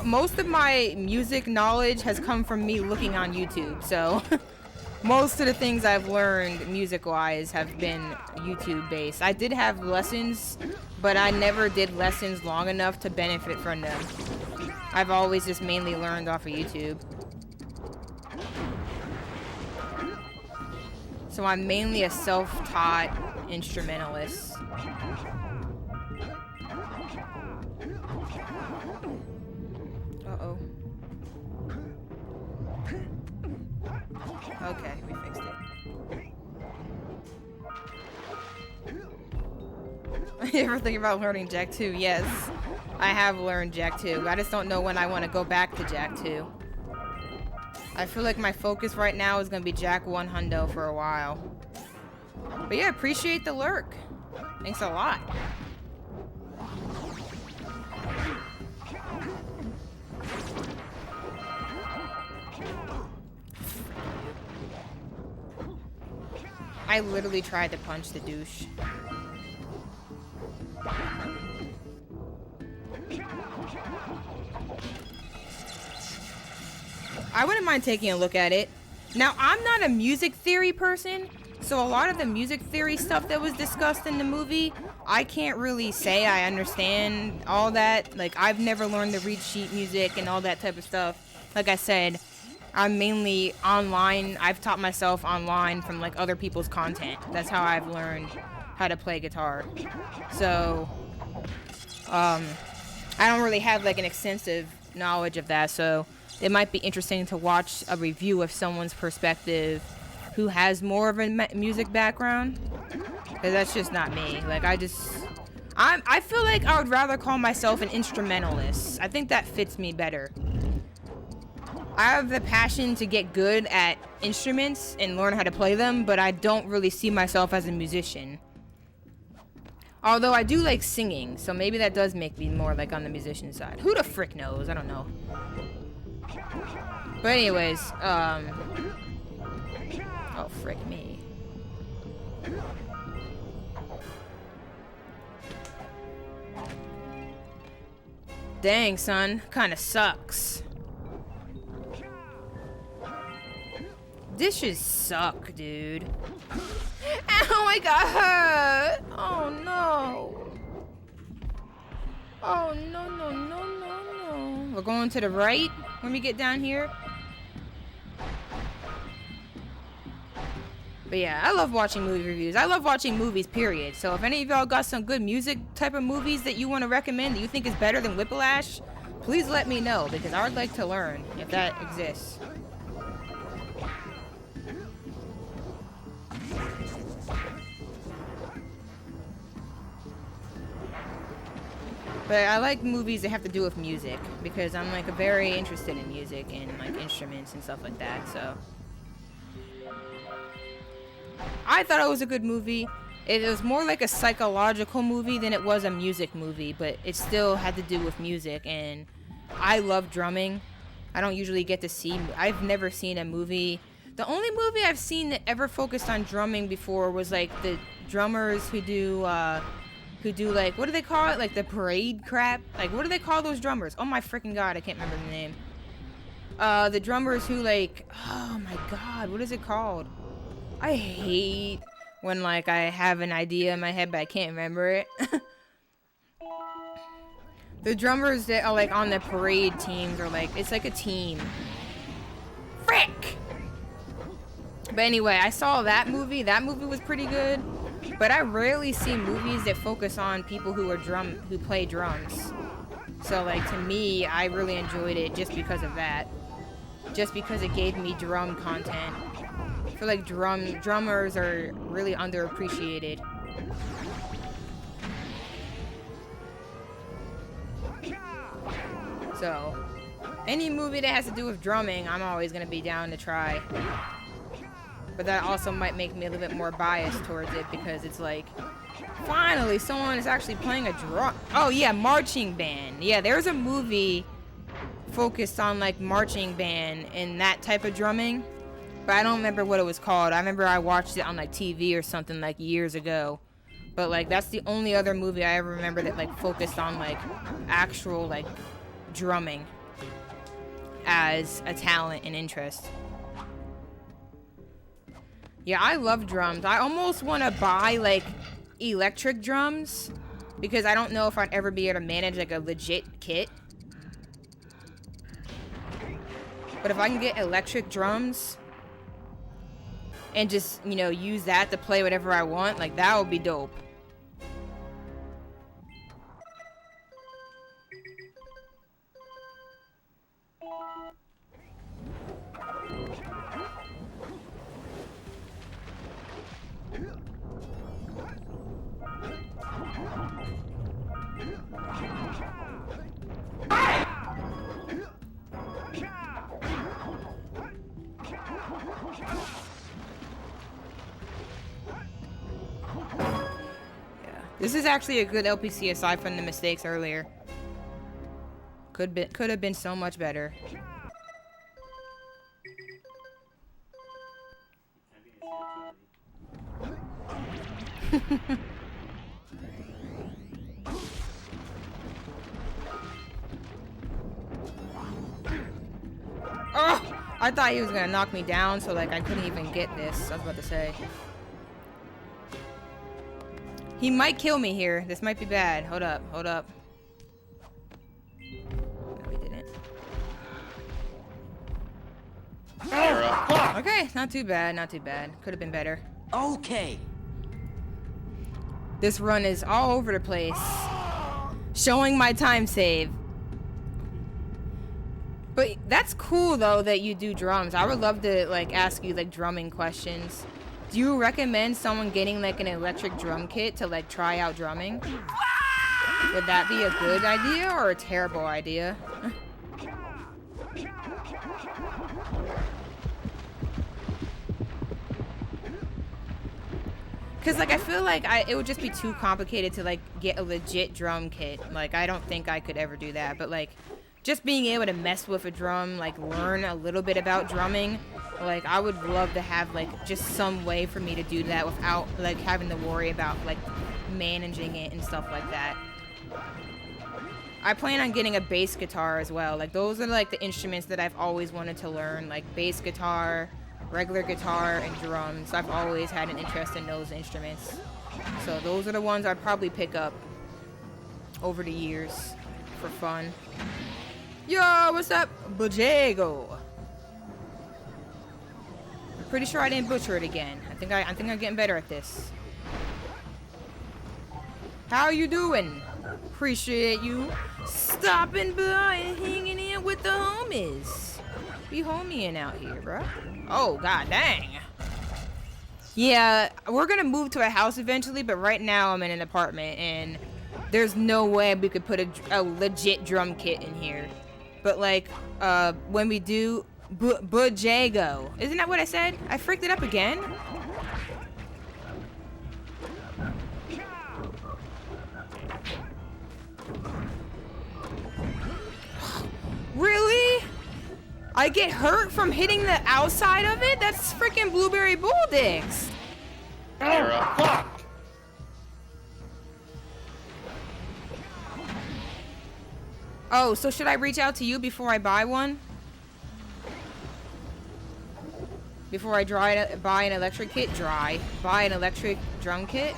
most of my music knowledge has come from me looking on YouTube. So most of the things I've learned music-wise have been YouTube-based. I did have lessons, but I never did lessons long enough to benefit from them. I've always just mainly learned off of YouTube. So I'm mainly a self-taught instrumentalist. Uh-oh. Okay, we fixed it. You ever think about learning Jak 2? Yes, I have learned Jak 2. I just don't know when I want to go back to Jak 2. I feel like my focus right now is going to be Jak 1 hundo for a while. But yeah, appreciate the lurk. Thanks a lot. I literally tried to punch the douche. I wouldn't mind taking a look at it. Now, I'm not a music theory person, so a lot of the music theory stuff that was discussed in the movie, I can't really say I understand all that. Like, I've never learned to read sheet music and all that type of stuff. Like I said, I'm mainly online. I've taught myself online from, like, other people's content. That's how I've learned how to play guitar. So, I don't really have, like, an extensive knowledge of that, so it might be interesting to watch a review of someone's perspective who has more of a music background, because that's just not me. Like, I feel like I would rather call myself an instrumentalist. I think that fits me better. I have the passion to get good at instruments and learn how to play them, but I don't really see myself as a musician. Although I do like singing, so maybe that does make me more like on the musician side. Who the frick knows? I don't know. But anyways, oh, frick me. Dang, son. Kinda sucks. Dishes suck, dude. Oh, I got hurt. Oh, no. Oh, no, no, no, no, no. We're going to the right when we get down here. But yeah, I love watching movie reviews. I love watching movies, period. So if any of y'all got some good music type of movies that you want to recommend that you think is better than Whiplash, please let me know, because I would like to learn if that exists. But I like movies that have to do with music, because I'm like very interested in music and like instruments and stuff like that, so I thought it was a good movie. It was more like a psychological movie than it was a music movie, but it still had to do with music, and I love drumming. I don't usually get to see, I've never seen a movie. The only movie I've seen that ever focused on drumming before was like the drummers who do like, what do they call it? Like the parade crap? Like, what do they call those drummers? Oh my freaking god, I can't remember the name. The drummers who like, oh my god, what is it called? I hate when like I have an idea in my head but I can't remember it. The drummers that are like on the parade teams are like, it's like a team. Frick! But anyway, I saw that movie. That movie was pretty good. But I rarely see movies that focus on people who play drums. So like to me, I really enjoyed it just because of that. Just because it gave me drum content. I feel like drummers are really underappreciated. So, any movie that has to do with drumming, I'm always gonna be down to try. But that also might make me a little bit more biased towards it, because it's like, finally, someone is actually playing a drum. Oh yeah, marching band. Yeah, there's a movie focused on like marching band and that type of drumming, but I don't remember what it was called. I remember I watched it on like TV or something like years ago. But like that's the only other movie I ever remember that like focused on like actual like drumming as a talent and interest. Yeah, I love drums. I almost want to buy like electric drums, because I don't know if I'd ever be able to manage like a legit kit. But if I can get electric drums and just, you know, use that to play whatever I want, like, that would be dope. This is actually a good LPC aside from the mistakes earlier. Could have been so much better. Oh, I thought he was gonna knock me down, so like I couldn't even get this. I was about to say. He might kill me here. This might be bad. Hold up, hold up. No, he didn't. Oh, okay, not too bad, not too bad. Could have been better. Okay. This run is all over the place. Showing my time save. But that's cool though that you do drums. I would love to like ask you like drumming questions. Do you recommend someone getting like an electric drum kit to like try out drumming? Would that be a good idea or a terrible idea? Cause like I feel like it would just be too complicated to like get a legit drum kit. Like I don't think I could ever do that. But like just being able to mess with a drum, like learn a little bit about drumming, like I would love to have like just some way for me to do that without like having to worry about like managing it and stuff like that. I plan on getting a bass guitar as well. Like those are like the instruments that I've always wanted to learn, like bass guitar, regular guitar, and drums. I've always had an interest in those instruments. So those are the ones I'd probably pick up over the years for fun. Yo, what's up, Bujago? I'm pretty sure I didn't butcher it again. I think I'm getting better at this. How you doing? Appreciate you stopping by and hanging in with the homies. Be homieing out here, bro. Oh, god dang. Yeah, we're gonna move to a house eventually, but right now I'm in an apartment and there's no way we could put a legit drum kit in here. But like, when we do, Bujago. Isn't that what I said? I freaked it up again. Really? I get hurt from hitting the outside of it? That's freaking blueberry bull dicks. Oh, fuck. Oh, so should I reach out to you before I buy one? Before I buy an electric kit? Buy an electric drum kit?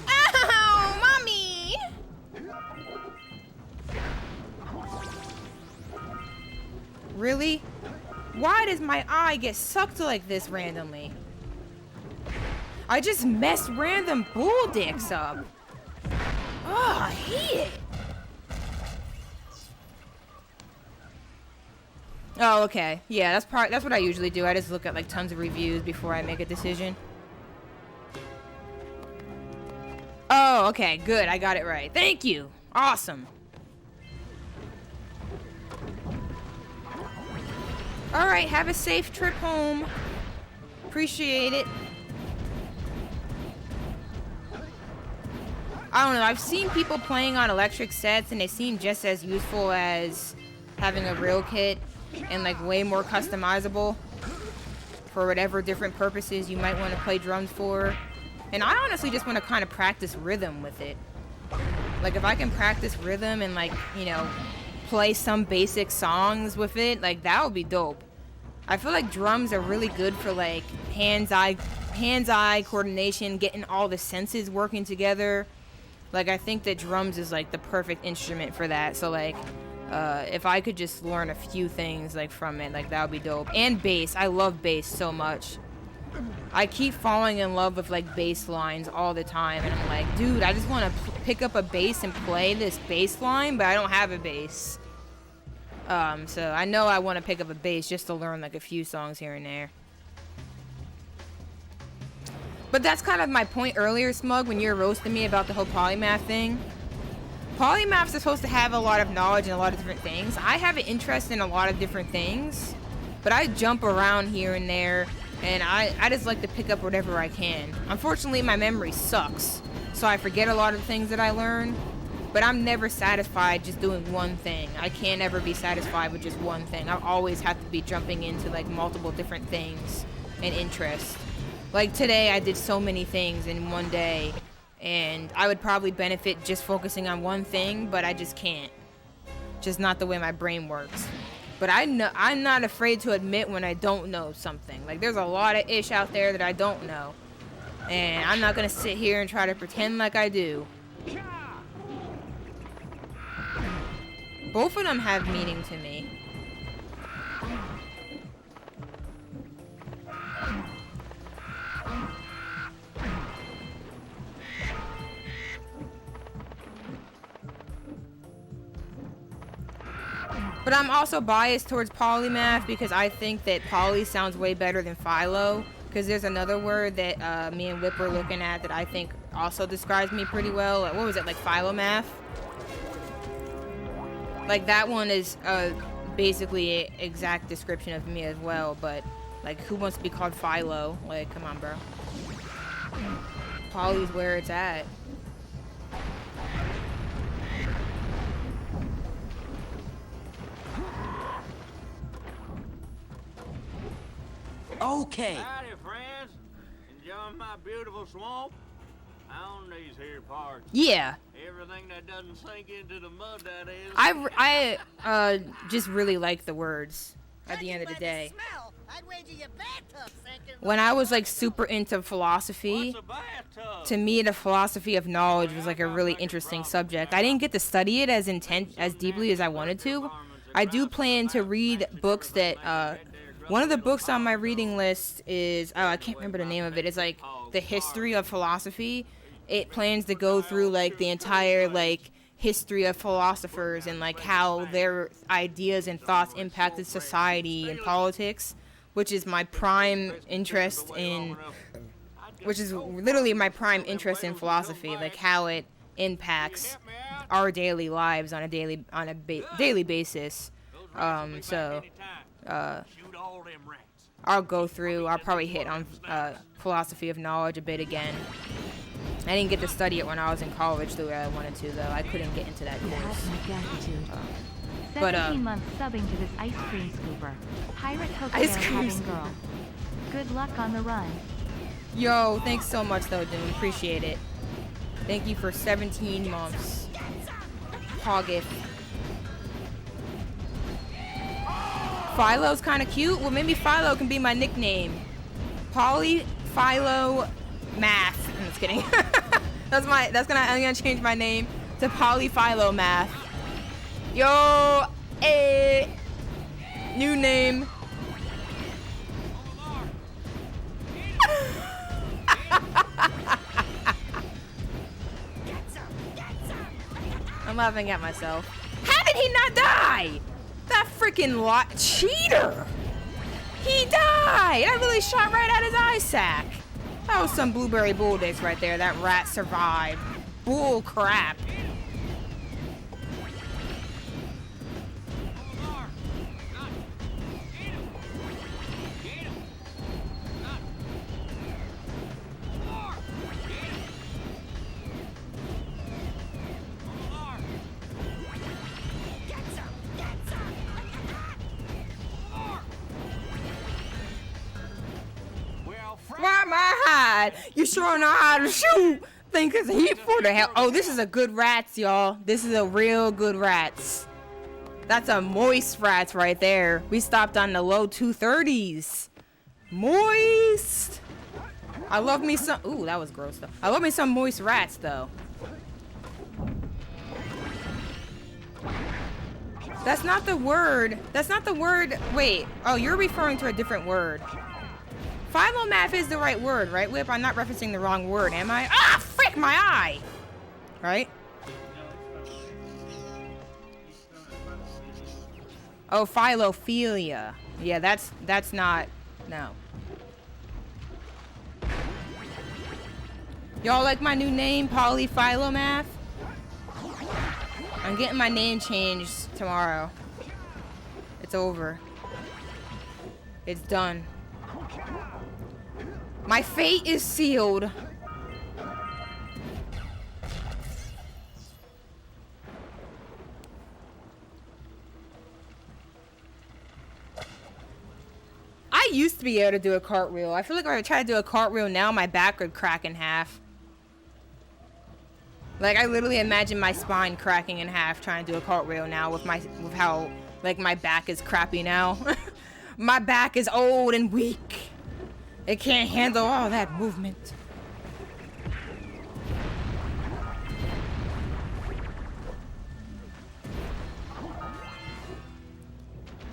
Ow, mommy! Really? Why does my eye get sucked like this randomly? I just messed random bull dicks up. Oh, I hate it. Oh, okay. Yeah, that's what I usually do. I just look at like tons of reviews before I make a decision. Oh, okay. Good. I got it right. Thank you. Awesome. All right. Have a safe trip home. Appreciate it. I don't know, I've seen people playing on electric sets and they seem just as useful as having a real kit and like way more customizable for whatever different purposes you might want to play drums for. And I honestly just want to kind of practice rhythm with it. Like if I can practice rhythm and like, you know, play some basic songs with it, like that would be dope. I feel like drums are really good for like hands-eye coordination, getting all the senses working together. Like, I think that drums is like the perfect instrument for that. So like, if I could just learn a few things like from it, like that would be dope. And bass, I love bass so much. I keep falling in love with like bass lines all the time, and I'm like, dude, I just want to pick up a bass and play this bass line, but I don't have a bass. So I know I want to pick up a bass just to learn like a few songs here and there. But that's kind of my point earlier, Smug, when you were roasting me about the whole polymath thing. Polymaths are supposed to have a lot of knowledge in a lot of different things. I have an interest in a lot of different things, but I jump around here and there, and I just like to pick up whatever I can. Unfortunately, my memory sucks, so I forget a lot of the things that I learn, but I'm never satisfied just doing one thing. I can't ever be satisfied with just one thing. I always have to be jumping into like multiple different things and interests. Like today, I did so many things in one day, and I would probably benefit just focusing on one thing, but I just can't. Just not the way my brain works. But I'm not afraid to admit when I don't know something. Like, there's a lot of ish out there that I don't know, and I'm not gonna sit here and try to pretend like I do. Both of them have meaning to me. But I'm also biased towards polymath because I think that poly sounds way better than philo. Because there's another word that me and Whip were looking at that I think also describes me pretty well. Like, what was it, like philomath? Like that one is basically an exact description of me as well. But like, who wants to be called philo? Like, come on, bro. Poly's where it's at. Okay. Howdy, friends. Enjoying my beautiful swamp? On these here parts. Yeah. Everything that doesn't sink into the mud, that is. I just really like the words at the end of the day. When I was like super into philosophy, to me the philosophy of knowledge was like a really interesting subject. I didn't get to study it as deeply as I wanted to. I do plan to read books that one of the books on my reading list is, oh, I can't remember the name of it. It's like the history of philosophy. It plans to go through like the entire like history of philosophers and like how their ideas and thoughts impacted society and politics, which is my prime interest in, which is literally my prime interest in philosophy, like how it impacts our daily lives on a daily basis. I'll go through, I'll probably hit on philosophy of knowledge a bit again. I didn't get to study it when I was in college the way I wanted to, though. I couldn't get into that course. But 17 months subbing to this ice cream scooper. Pirate Tokyo having girl. Good luck on the run. Yo, thanks so much though, dude. Appreciate it. Thank you for 17 months. Hoggith. Philo's kind of cute. Well, maybe Philo can be my nickname. Poly, Philo, Math. I'm just kidding. I'm gonna change my name to Poly Philo Math. Yo, new name. I'm laughing at myself. How did he not die? That freaking cheater! He died! I really shot right at his eye sack. That was some blueberry bull dicks right there. That rat survived. Bull crap. Why my hide? You sure know how to shoot. Think it's heat for the hell. Oh, this is a good rats, y'all. This is a real good rats. That's a moist rats right there. We stopped on the low 230s. Moist. I love me some. Ooh, that was gross though. I love me some moist rats though. That's not the word. That's not the word. Wait. Oh, you're referring to a different word. Philomath is the right word, right, Whip? I'm not referencing the wrong word, am I? Ah, frick, my eye! Right? Oh, philophilia. Yeah, that's not... No. Y'all like my new name, Polyphilomath? I'm getting my name changed tomorrow. It's over. It's done. My fate is sealed. I used to be able to do a cartwheel. I feel like if I try to do a cartwheel now, my back would crack in half. Like, I literally imagine my spine cracking in half trying to do a cartwheel now with how, like, my back is crappy now. My back is old and weak. It can't handle all that movement.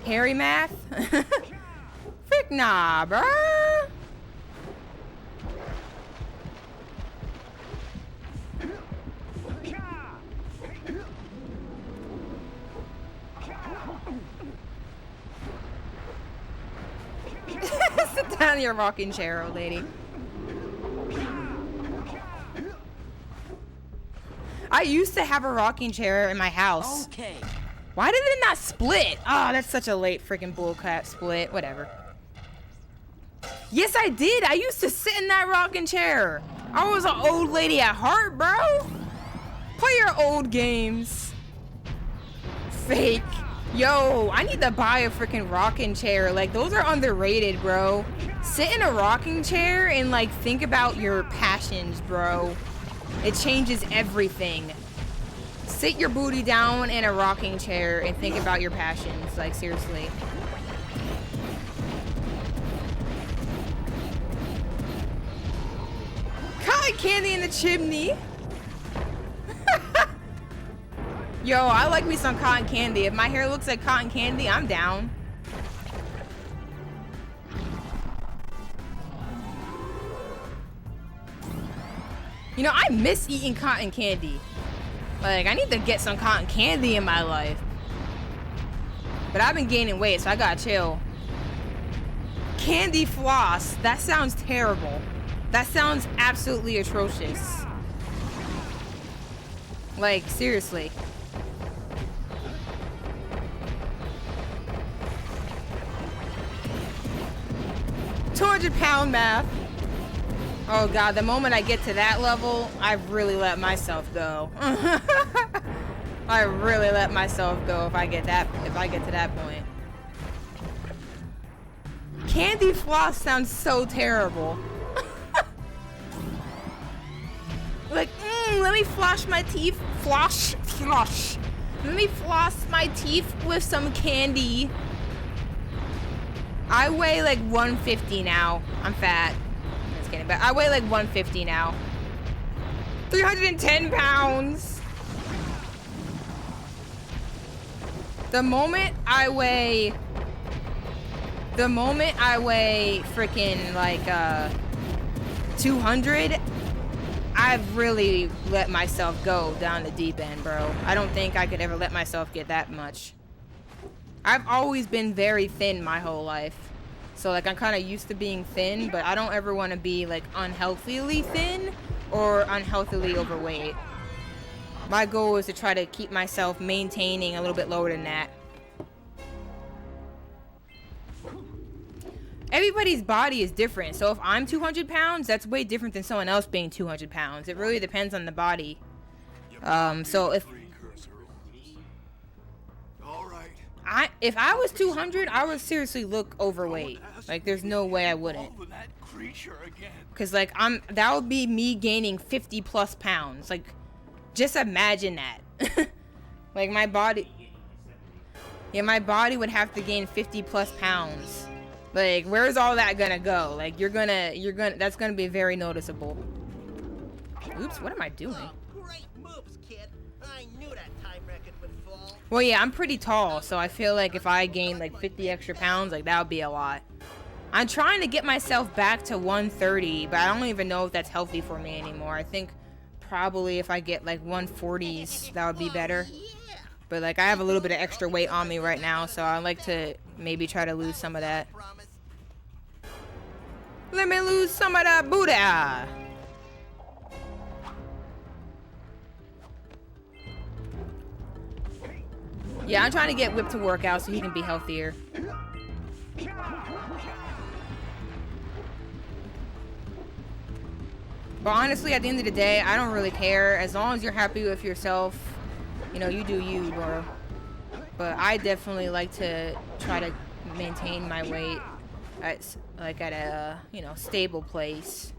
Harry math? Frick nah, bruh. Sit down in your rocking chair, old lady. I used to have a rocking chair in my house. Okay. Why did it not split? Oh, that's such a late freaking bullcrap split. Whatever. Yes, I did. I used to sit in that rocking chair. I was an old lady at heart, bro. Play your old games. Fake. Yo, I need to buy a freaking rocking chair. Like, those are underrated, bro. Sit in a rocking chair and, like, think about your passions, bro. It changes everything. Sit your booty down in a rocking chair and think about your passions. Like, seriously. Cotton candy in the chimney. Yo, I like me some cotton candy. If my hair looks like cotton candy, I'm down. You know, I miss eating cotton candy. Like, I need to get some cotton candy in my life. But I've been gaining weight, so I gotta chill. Candy floss. That sounds terrible. That sounds absolutely atrocious. Like, seriously. £200 math. Oh god, the moment I get to that level, I've really let myself go. I really let myself go if I get to that point. Candy floss sounds so terrible. Like, let me floss my teeth. Floss. Let me floss my teeth with some candy. I weigh like 150 now. I'm fat. Just kidding, but I weigh like 150 now. 310 pounds. The moment I weigh freaking like 200, I've really let myself go down the deep end, bro. I don't think I could ever let myself get that much. I've always been very thin my whole life. So like I'm kind of used to being thin, but I don't ever want to be like unhealthily thin or unhealthily overweight. My goal is to try to keep myself maintaining a little bit lower than that. Everybody's body is different. So if I'm 200 pounds, that's way different than someone else being 200 pounds. It really depends on the body. So if I was 200, I would seriously look overweight. Like there's no way I wouldn't. Cause like that would be me gaining 50 plus pounds. Like just imagine that. Like my body would have to gain 50 plus pounds. Like where's all that gonna go? Like that's gonna be very noticeable. Oops, what am I doing? Great moves, kid. I knew that time record would fall. Well, yeah, I'm pretty tall, so I feel like if I gain like 50 extra pounds, like that would be a lot. I'm trying to get myself back to 130, but I don't even know if that's healthy for me anymore. I think probably if I get like 140s, that would be better. But like I have a little bit of extra weight on me right now, so I'd like to maybe try to lose some of that. Let me lose some of that booty. Yeah, I'm trying to get Whip to work out so he can be healthier. But honestly, at the end of the day, I don't really care. As long as you're happy with yourself, you know, you do you, bro. But I definitely like to try to maintain my weight at, like, at a, you know, stable place.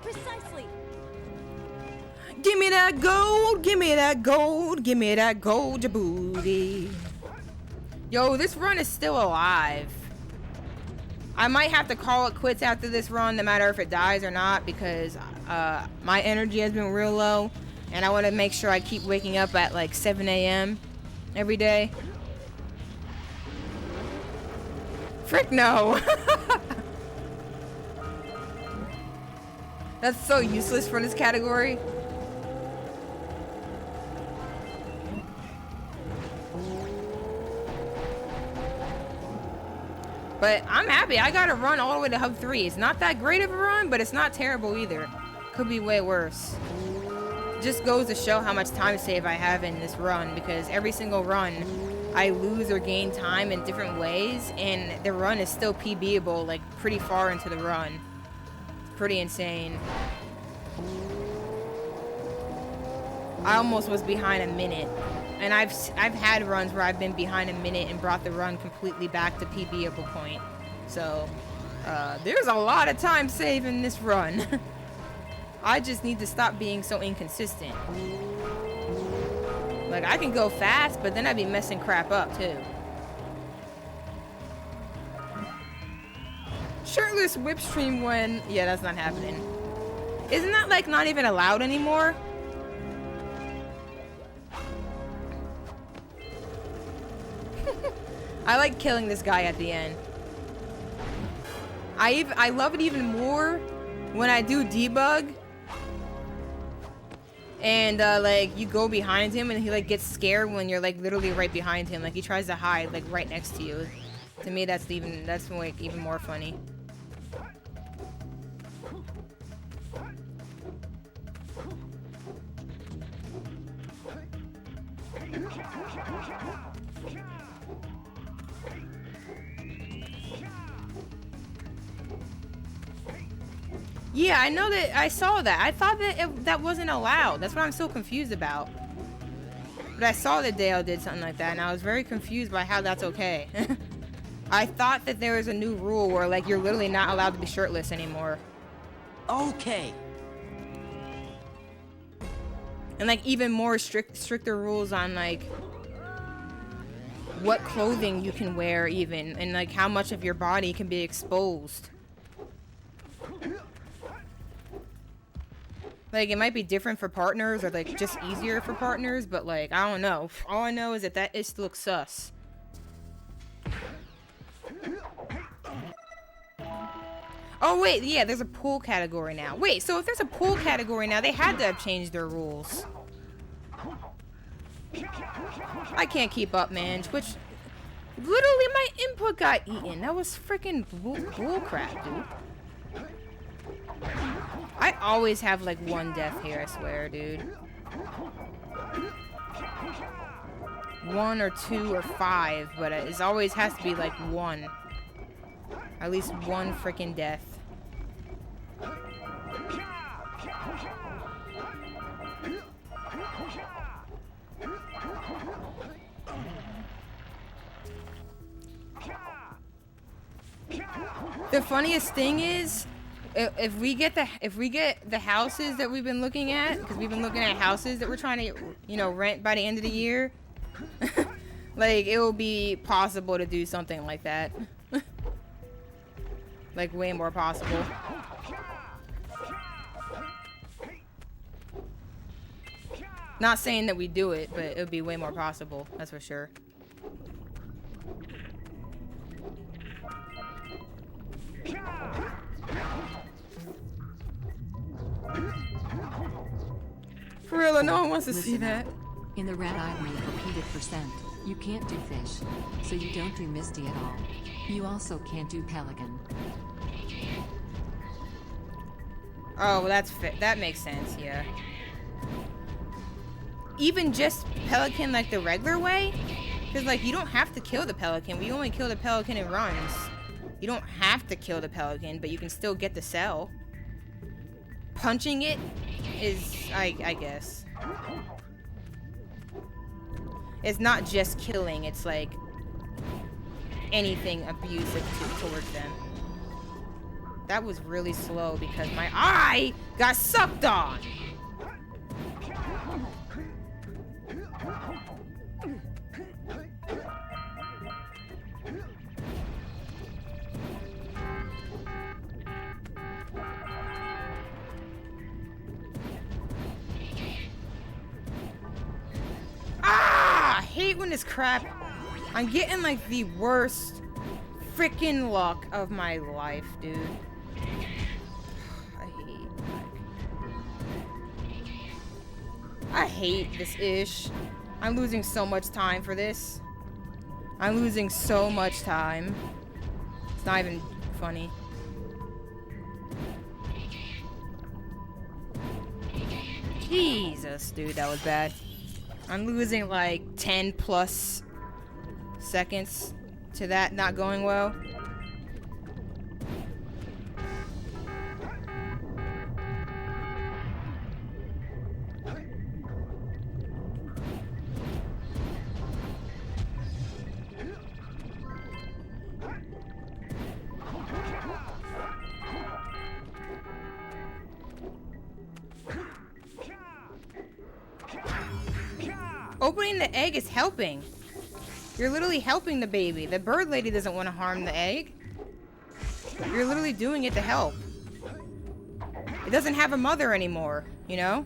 Precisely. Give me that gold, give me that gold, give me that gold, your booty. Yo, this run is still alive. I might have to call it quits after this run, no matter if it dies or not, because my energy has been real low, and I want to make sure I keep waking up at like 7 a.m. every day. Frick no. That's so useless for this category. But I'm happy. I got to run all the way to Hub 3. It's not that great of a run, but it's not terrible either. Could be way worse. Just goes to show how much time save I have in this run, because every single run I lose or gain time in different ways, and the run is still PBable like pretty far into the run. It's pretty insane. I almost was behind a minute. And I've had runs where I've been behind a minute and brought the run completely back to PBable point. So, there's a lot of time saved in this run. I just need to stop being so inconsistent. Like, I can go fast, but then I'd be messing crap up, too. Shirtless whip stream when... Yeah, that's not happening. Isn't that, like, not even allowed anymore? I like killing this guy at the end. I love it even more when I do debug and like you go behind him and he like gets scared when you're like literally right behind him, like he tries to hide like right next to you. To me that's like even more funny. Yeah, I know that. I saw that. I thought that that wasn't allowed. That's what I'm so confused about. But I saw that Dale did something like that, and I was very confused by how that's okay. I thought that there was a new rule where, like, you're literally not allowed to be shirtless anymore. Okay. And, like, even more stricter rules on, like, what clothing you can wear, even, and, like, how much of your body can be exposed. Like, it might be different for partners, or, like, just easier for partners, but, like, I don't know. All I know is that it looks sus. Oh, wait, yeah, there's a pool category now. Wait, so if there's a pool category now, they had to have changed their rules. I can't keep up, man. Twitch... Literally, my input got eaten. That was freaking bull crap, dude. I always have like one death here, I swear, dude. 1 or 2 or 5, but it always has to be like 1. At least 1 freaking death. The funniest thing is, if we get the houses that we've been looking at, because we've been looking at houses that we're trying to, you know, rent by the end of the year, like, it will be possible to do something like that. Like, way more possible. Not saying that we do it, but it would be way more possible. That's for sure. For real, no one wants to see that. In the red eye made repeated percent, you can't do fish, so you don't do Misty at all. You also can't do Pelican. Oh, well, that makes sense, yeah. Even just Pelican like the regular way? Because, like, you don't have to kill the Pelican. We only kill the Pelican in runs. You don't have to kill the Pelican, but you can still get the cell. Punching it is, I guess. It's not just killing, it's like anything abusive towards them. That was really slow because my eye got sucked on. I hate when this crap. I'm getting like the worst freaking luck of my life, dude. I hate this ish. I'm losing so much time for this. I'm losing so much time. It's not even funny. Jesus, dude, that was bad. I'm losing like 10 plus seconds to that not going well. Opening the egg is helping. You're literally helping the baby. The bird lady doesn't want to harm the egg. You're literally doing it to help. It doesn't have a mother anymore, you know?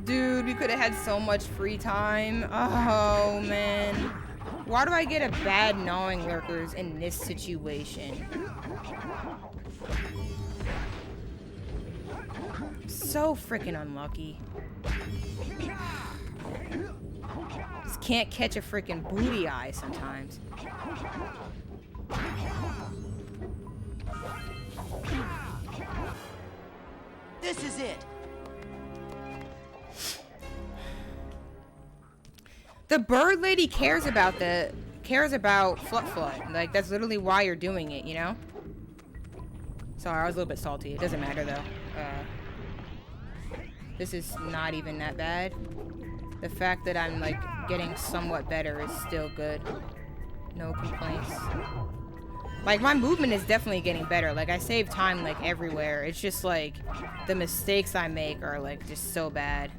Dude, we could have had so much free time. Oh, man. Why do I get a bad gnawing lurkers in this situation? So freaking unlucky. Just can't catch a freaking booty eye sometimes. This is it. The bird lady cares about Flut Flut. Like, that's literally why you're doing it, you know? Sorry, I was a little bit salty. It doesn't matter though. This is not even that bad. The fact that I'm like getting somewhat better is still good. No complaints. Like, my movement is definitely getting better. Like, I save time like everywhere. It's just like the mistakes I make are like just so bad.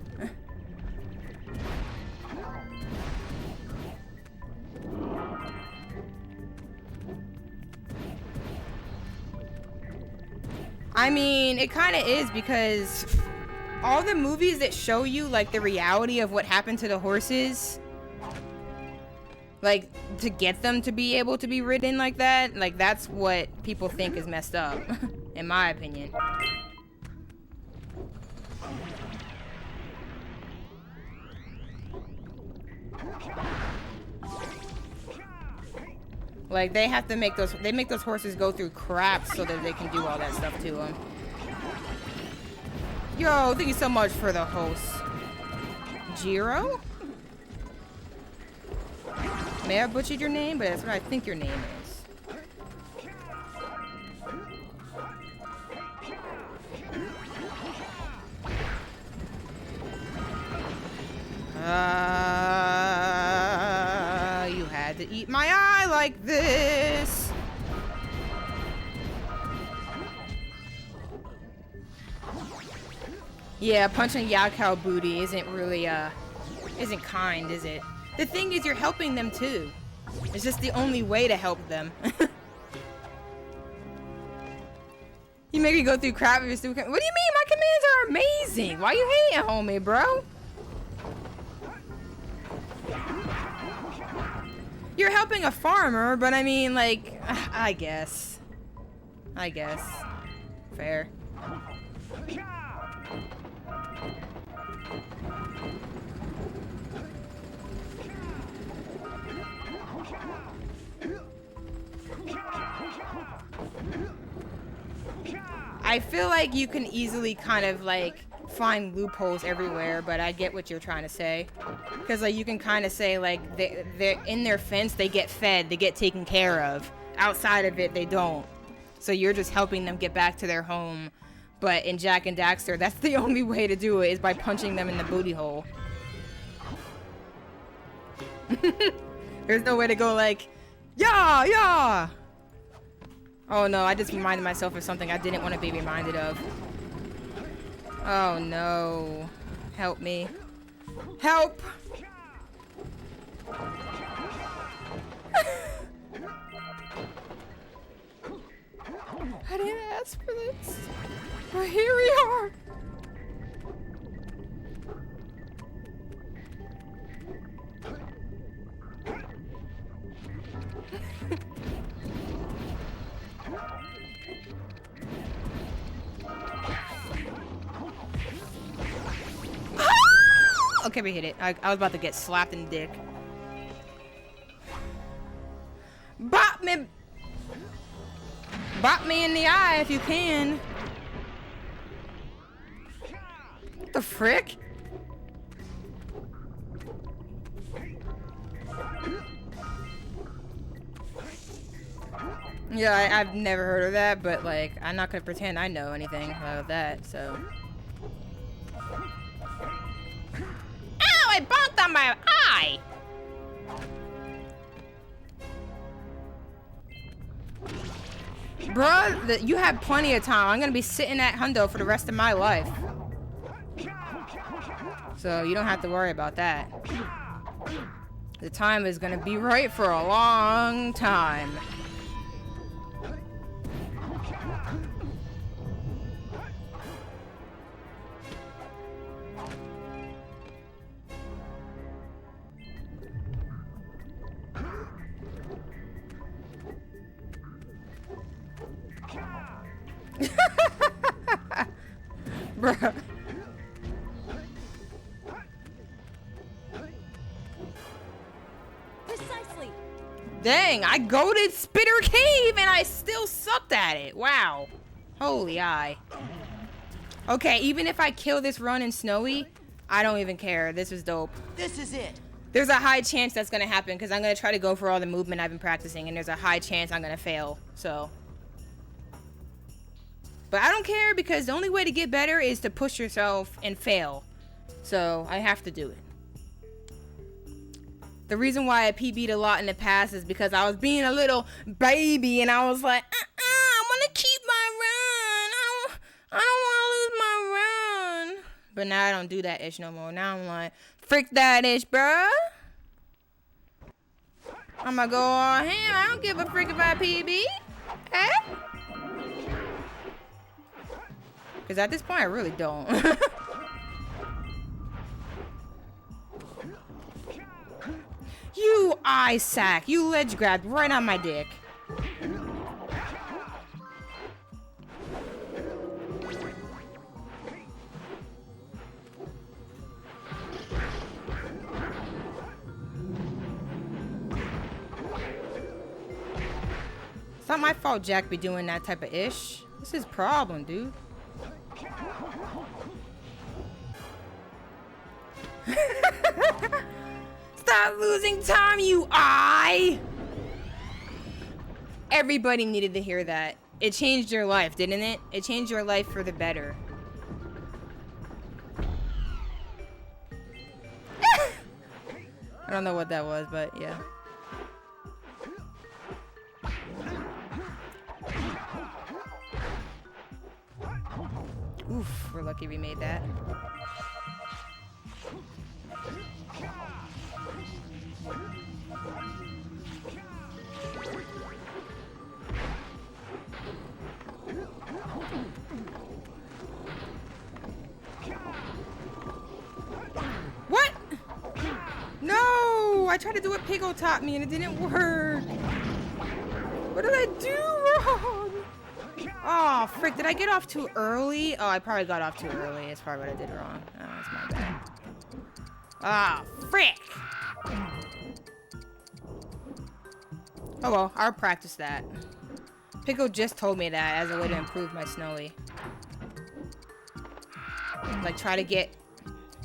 I mean, it kind of is because all the movies that show you like the reality of what happened to the horses, like to get them to be able to be ridden like that, like that's what people think is messed up, in my opinion. Like, they have to make those horses go through crap so that they can do all that stuff to them. Yo, thank you so much for the host. Jiro? May have butchered your name, but that's what I think your name is. You had to eat my eye like this. Yeah, punching Yakao booty isn't really, isn't kind, is it? The thing is, you're helping them too. It's just the only way to help them. You make me go through crap if you're still. What do you mean? My commands are sink. Why you hating on me, bro? You're helping a farmer, but I mean, like, I guess. Fair. I feel like you can easily kind of like find loopholes everywhere, but I get what you're trying to say. Because like you can kind of say like they're in their fence, they get fed, they get taken care of. Outside of it, they don't. So you're just helping them get back to their home. But in Jak and Daxter, that's the only way to do it is by punching them in the booty hole. There's no way to go like, yeah. Oh no, I just reminded myself of something I didn't want to be reminded of. Oh no. Help me. Help! I didn't ask for this. But here we are. Okay, we hit it. I was about to get slapped in the dick. Bop me in the eye if you can. What the frick? Yeah, I've never heard of that, but like, I'm not gonna pretend I know anything about that, so. Ow, I bonked on my eye! Bruh, you have plenty of time. I'm gonna be sitting at hundo for the rest of my life. So you don't have to worry about that. The time is gonna be right for a long time. Bruh. Precisely. Dang, I goated Spitter Cave and I still sucked at it. Wow. Holy eye. Okay, even if I kill this run in Snowy, I don't even care. This was dope. This is it. There's a high chance that's gonna happen because I'm gonna try to go for all the movement I've been practicing, and there's a high chance I'm gonna fail. So. But I don't care because the only way to get better is to push yourself and fail. So I have to do it. The reason why I PB'd a lot in the past is because I was being a little baby and I was like, I want to keep my run. I don't want to lose my run. But now I don't do that ish no more. Now I'm like, frick that ish, bruh. I'm gonna go on ham. I don't give a frick if I PB. Eh? Because at this point, I really don't. You eye sack. You ledge grabbed right on my dick. It's not my fault Jack be doing that type of ish. This is his problem, dude. Stop losing time, you eye! Everybody needed to hear that. It changed your life, didn't it? It changed your life for the better. I don't know what that was, but yeah. Oof, we're lucky we made that. do? I tried to do what Pigo taught me and it didn't work. What did I do wrong? Oh, frick. Did I get off too early? Oh, I probably got off too early. That's probably what I did wrong. Oh, that's my bad. Ah, frick. Oh, well. I'll practice that. Pico just told me that as a way to improve my snowy. Like, try to get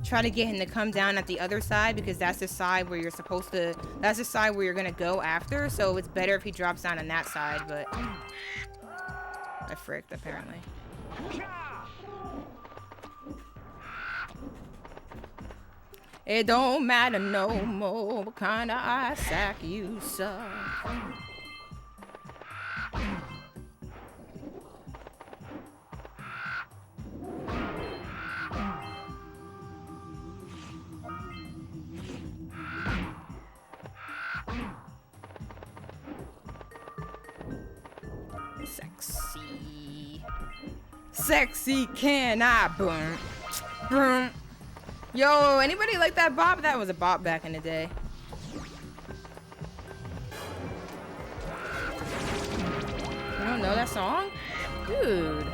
him to come down at the other side because that's the side where you're supposed to, that's the side where you're gonna go after, so it's better if he drops down on that side, but I fricked apparently. It don't matter no more what kind of eye sack you suck. Sexy. Sexy can I burn? Burn. Yo, anybody like that bop? That was a bop back in the day. You don't know that song? Dude.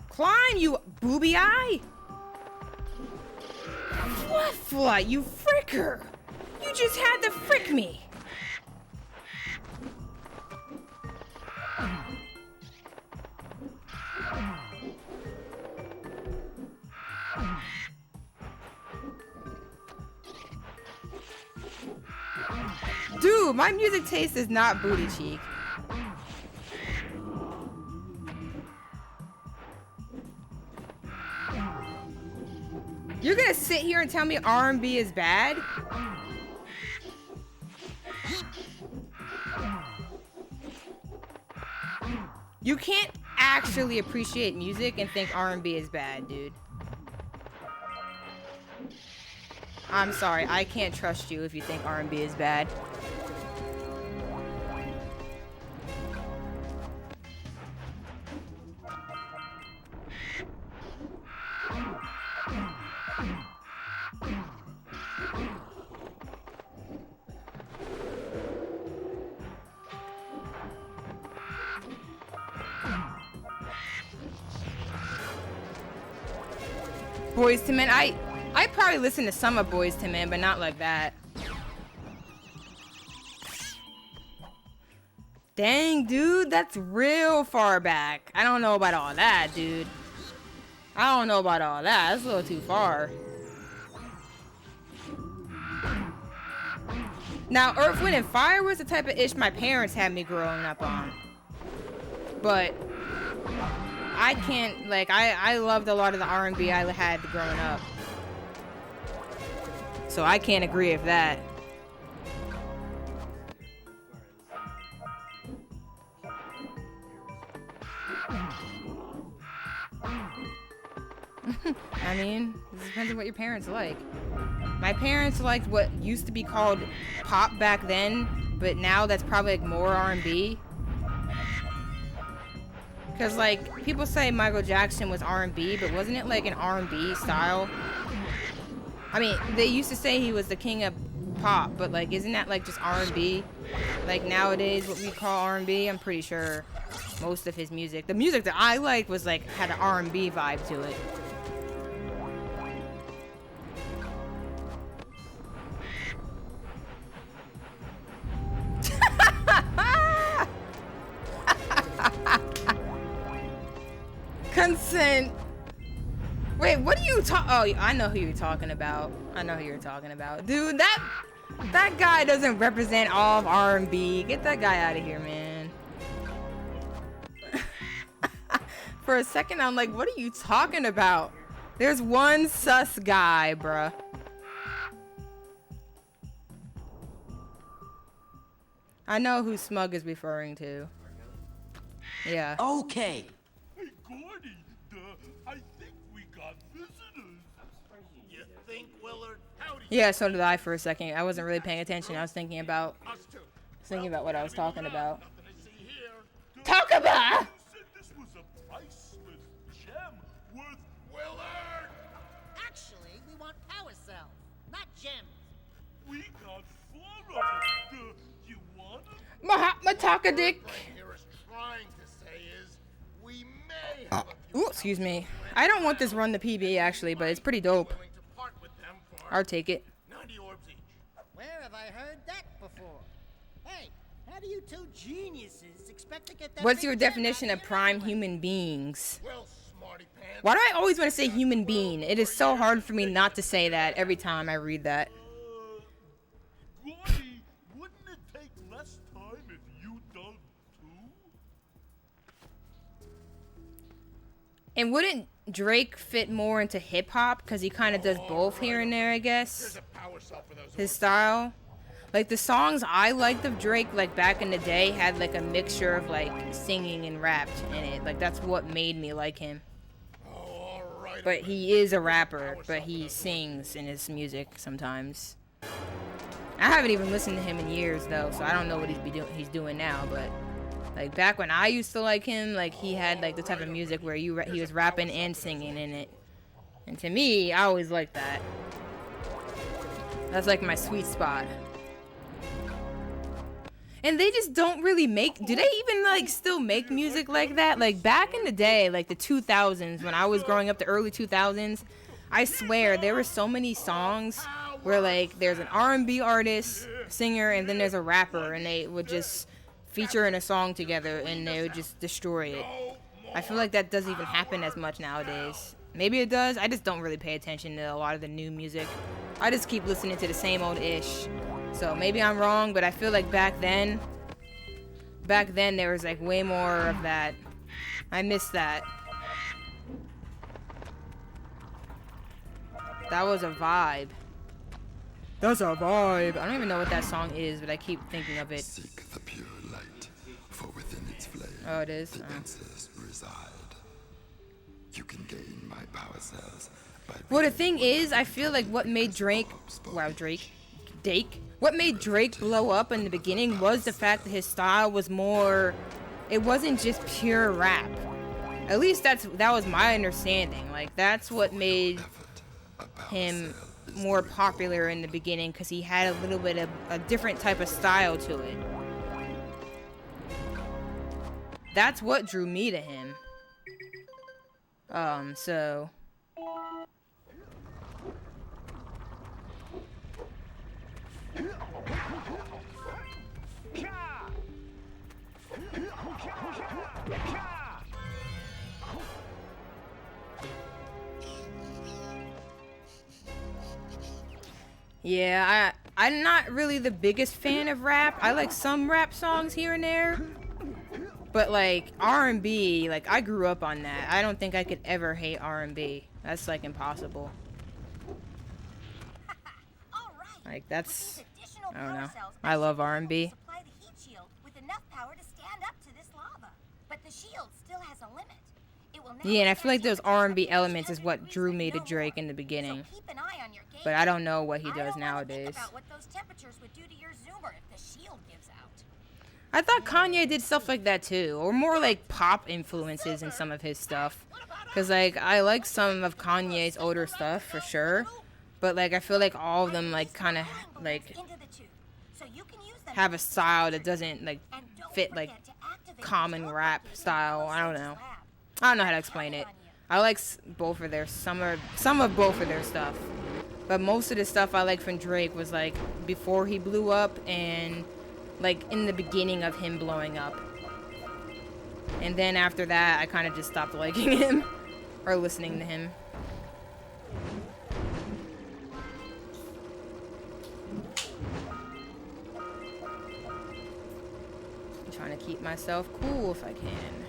Climb, you booby eye! Flat, you fricker! You just had to frick me! Dude, my music taste is not booty cheek. You're gonna sit here and tell me R&B is bad? You can't actually appreciate music and think R&B is bad, dude. I'm sorry, I can't trust you if you think R&B is bad. Boys to Men, I probably listen to some of Boys to Men, but not like that. Dang, dude, that's real far back. I don't know about all that, dude. I don't know about all that. That's a little too far. Now, Earth, Wind, and Fire was the type of ish my parents had me growing up on. But I can't, like, I loved a lot of the R&B I had growing up. So I can't agree with that. I mean, it depends on what your parents like. My parents liked what used to be called pop back then, but now that's probably like more R&B. Because, like, people say Michael Jackson was R&B, but wasn't it, like, an R&B style? I mean, they used to say he was the king of pop, but, like, isn't that, like, just R&B? Like, nowadays, what we call R&B, I'm pretty sure most of his music. The music that I liked was, like, had an R&B vibe to it. Consent. Wait, what are you talking? Oh, I know who you're talking about. I know who you're talking about, dude. That guy doesn't represent all of R&B. Get that guy out of here, man. For a second, I'm like, what are you talking about? There's one sus guy, bruh. I know who Smug is referring to. Yeah. Okay. Hey, Gordy, I think we got visitors. You think, Willard? Yeah, so did I for a second. I wasn't really paying attention. I was thinking about what I was talking about. Talk about! You said this was a priceless gem worth Willard! Actually, cock a dick. Here is trying to say is we may have a Ooh, excuse me. I don't want this run to PB actually, but it's pretty dope. willing to part with them for I'll take it. 90 orbs each. Where have I heard that before? Hey, how do you two geniuses expect to get that? What's big your jet definition out of here prime anyway? human beings? Well, smarty pants. Why do I always want to say human being? It is so hard for me not to say that every time I read that. Gordy, wouldn't it take less time if you dug too? And wouldn't Drake fit more into hip hop because he kind of does both here and there, I guess? Here's a power cell for those His style. Like the songs I liked of Drake, like back in the day, had like a mixture of like singing and rap in it. Like that's what made me like him. all right. But he is a rapper, but he sings in his music sometimes. I haven't even listened to him in years though, so I don't know what he's doing now. But like back when I used to like him, like he had like the type of music where he was rapping and singing in it. And to me, I always liked that. That's like my sweet spot. And they just don't really make, do they even like still make music like that? Like back in the day, like the 2000s, when I was growing up, the early 2000s, I swear there were so many songs where like there's an R&B artist, singer, and then there's a rapper, and they would just feature in a song together and they would just destroy it. I feel like that doesn't even happen as much nowadays. Maybe it does, I just don't really pay attention to a lot of the new music. I just keep listening to the same old ish. So maybe I'm wrong, but I feel like back then there was like way more of that. I miss that. That was a vibe. That's a vibe. I don't even know what that song is, but I keep thinking of it. Seek the pure light, for within its flame Oh, it is? the Oh. answers reside. You can gain my power cells by Well, the thing is, I feel like what made Drake blow up in the beginning was the fact that his style was more, it wasn't just pure rap. At least that was my understanding. Like that's what made him more popular in the beginning, because he had a little bit of a different type of style to it. That's what drew me to him. So yeah, I'm not really the biggest fan of rap. I like some rap songs here and there. But like R&B, like I grew up on that. I don't think I could ever hate R&B. That's like impossible. Like that's, I don't know. I love R&B. Supply the heat shield with enough power to stand up to this lava. But the shield still has a limit. It will Yeah, and I feel like those R&B elements is what drew me to Drake in the beginning. keep an eye on your gauge. But I don't know what he I does don't wanna think nowadays. about what those temperatures would do to your zoomer if the shield gives out. I thought Kanye did stuff like that too, or more like pop influences in some of his stuff. Cause like I like some of Kanye's older stuff for sure, but like I feel like all of them like kind of like have a style that doesn't like fit like common rap style. I don't know how to explain it. I like both of their some of both of their stuff, but most of the stuff I like from Drake was like before he blew up and like in the beginning of him blowing up. And then after that, I kind of just stopped liking him or listening to him. I'm trying to keep myself cool if I can.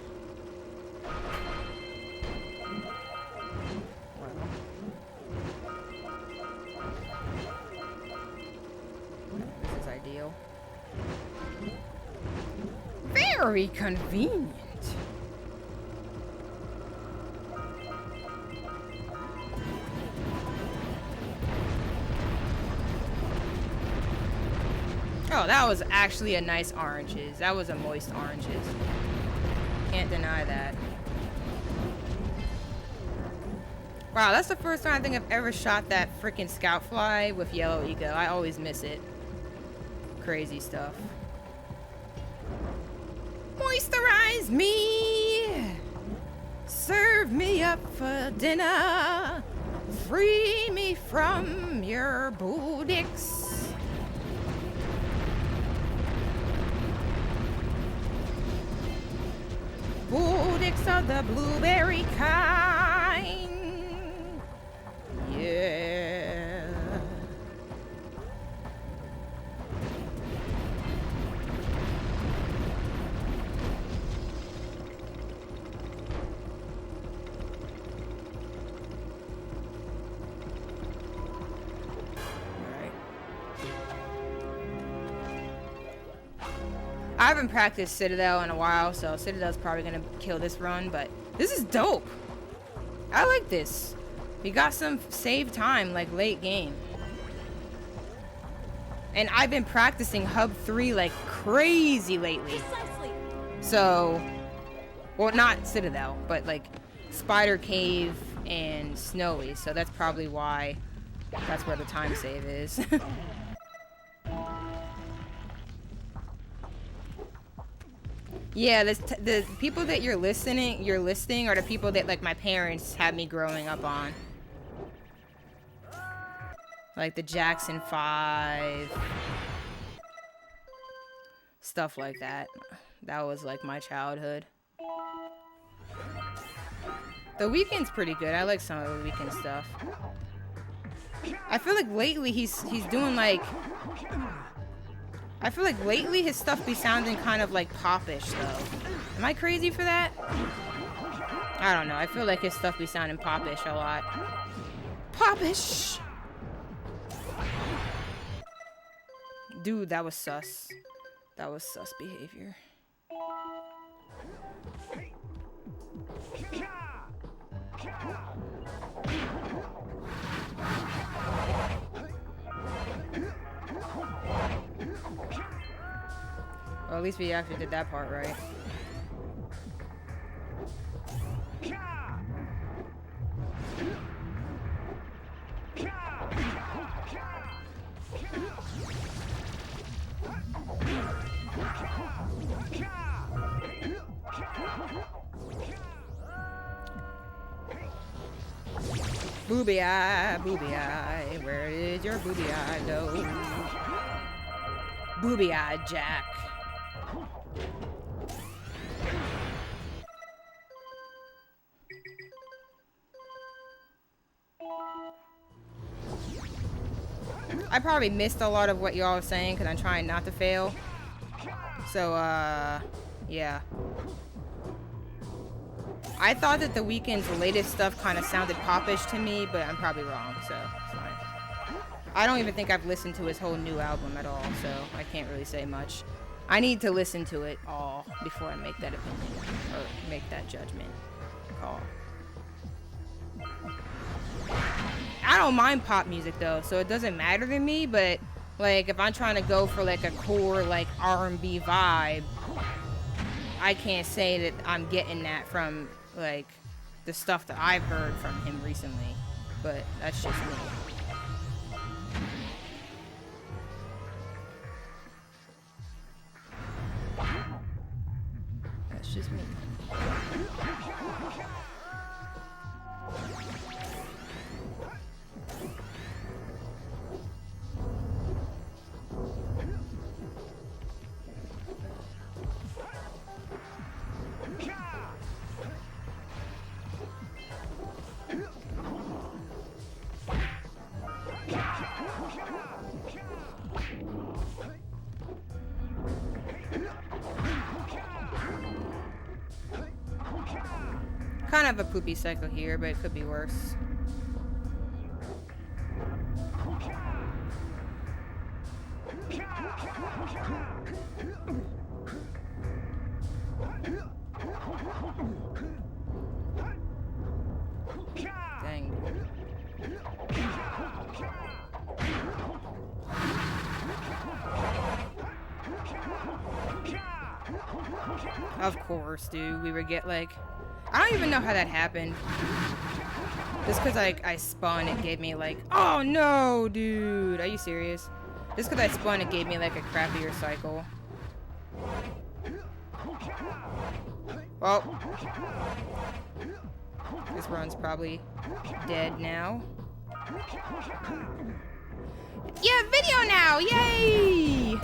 This is ideal. Very convenient. Oh, that was actually a nice oranges. That was a moist oranges. Can't deny that. Wow, that's the first time I think I've ever shot that freaking scout fly with yellow eco. I always miss it. Crazy stuff. finds me. Serve me up for dinner. Free me from your bullocks. Bullocks of the blueberry kind. Yeah. I haven't practiced Citadel in a while, so Citadel's probably gonna kill this run, but this is dope. I like this. We got some save time, like late game. And I've been practicing Hub 3 like crazy lately. So, well, not Citadel, but like Spider Cave and Snowy, so that's probably why that's where the time save is. Yeah, the people that you're listing are the people that like my parents had me growing up on. Like the Jackson 5. Stuff like that. That was like my childhood. The Weeknd's pretty good. I like some of the Weeknd stuff. I feel like lately he's doing like... I feel like lately his stuff be sounding kind of like popish though. Am I crazy for that? I don't know. I feel like his stuff be sounding popish a lot. Popish! Dude, that was sus. That was sus behavior. Well, at least we actually did that part right. Booby eye, where did your booby eye go? Booby eye Jack. I probably missed a lot of what y'all are saying because I'm trying not to fail. So, yeah. I thought that the Weeknd's latest stuff kind of sounded popish to me, but I'm probably wrong, so it's fine. I don't even think I've listened to his whole new album at all, so I can't really say much. I need to listen to it all before I make that opinion, or make that judgment call. I don't mind pop music though, so it doesn't matter to me, but like if I'm trying to go for like a core like R&B vibe, I can't say that I'm getting that from like the stuff that I've heard from him recently, but that's just me. That's just me. Kind of a poopy cycle here, but it could be worse. Dang. Of course, dude. We would get like... I don't even know how that happened. Just because I spun, it gave me like... Oh no, dude. Are you serious? Just because I spun, it gave me like a crappier cycle. Well, this run's probably dead now. Yeah, video now! Yay!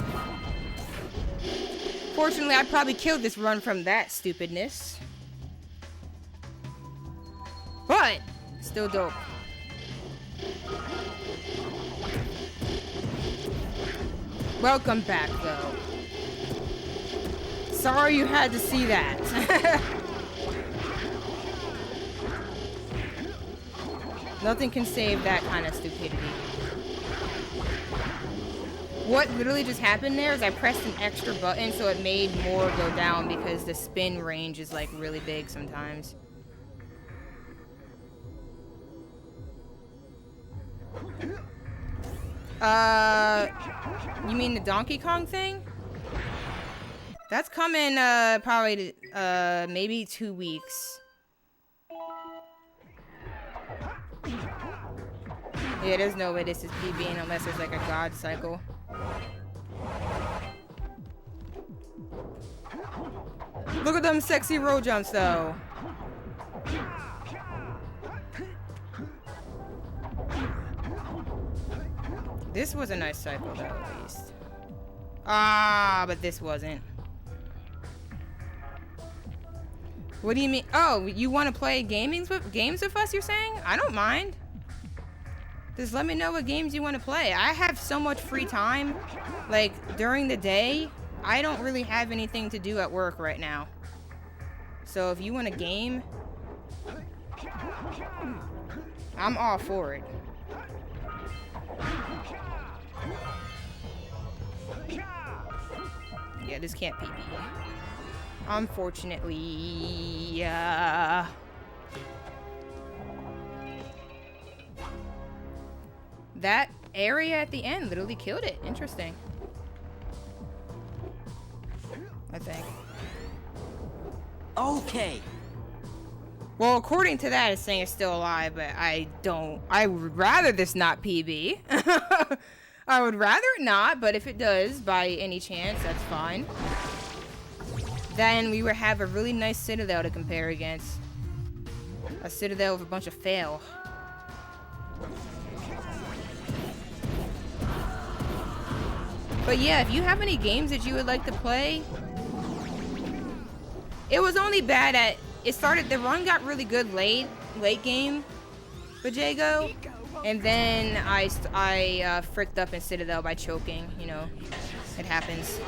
Fortunately, I probably killed this run from that stupidness. But, still dope. Welcome back, though. Sorry you had to see that. Nothing can save that kind of stupidity. What literally just happened there is I pressed an extra button so it made more go down because the spin range is like really big sometimes. You mean the Donkey Kong thing? That's coming probably maybe 2 weeks. Yeah, there's no way this is PBing unless there's like a god cycle. Look at them sexy roll jumps though. This was a nice cycle though, at least. Ah, but this wasn't. What do you mean? Oh, you want to play games with us, you're saying? I don't mind. Just let me know what games you want to play. I have so much free time. Like, during the day, I don't really have anything to do at work right now. So if you want a game, I'm all for it. Yeah, this can't PB. Unfortunately, yeah. That area at the end literally killed it. Interesting. I think. Okay. Well, according to that, it's saying it's still alive, but I would rather this not PB. I would rather it not, but if it does, by any chance, that's fine. Then we would have a really nice Citadel to compare against. A Citadel with a bunch of fail. But yeah, if you have any games that you would like to play, it was only bad at, the run got really good late game for Jago, and then I fricked up in Citadel by choking, you know, it happens.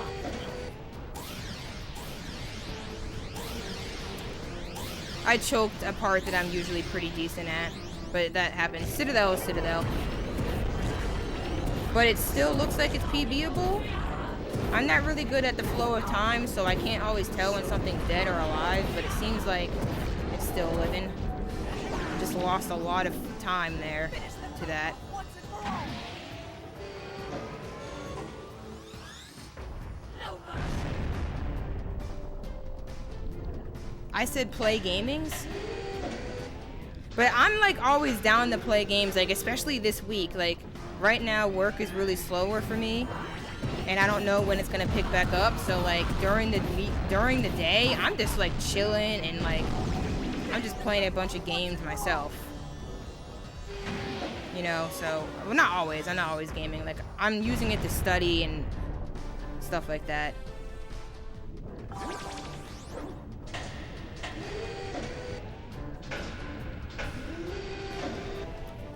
I choked a part that I'm usually pretty decent at, but that happens. Citadel is Citadel. But it still looks like it's PBable. I'm not really good at the flow of time, so I can't always tell when something's dead or alive, but it seems like it's still living. Just lost a lot of time there to that. I said play gamings, but I'm like always down to play games, like especially this week. Like right now work is really slower for me and I don't know when it's gonna pick back up, so like during the day I'm just like chilling and like I'm just playing a bunch of games myself, you know. So well, I'm not always gaming, like I'm using it to study and stuff like that.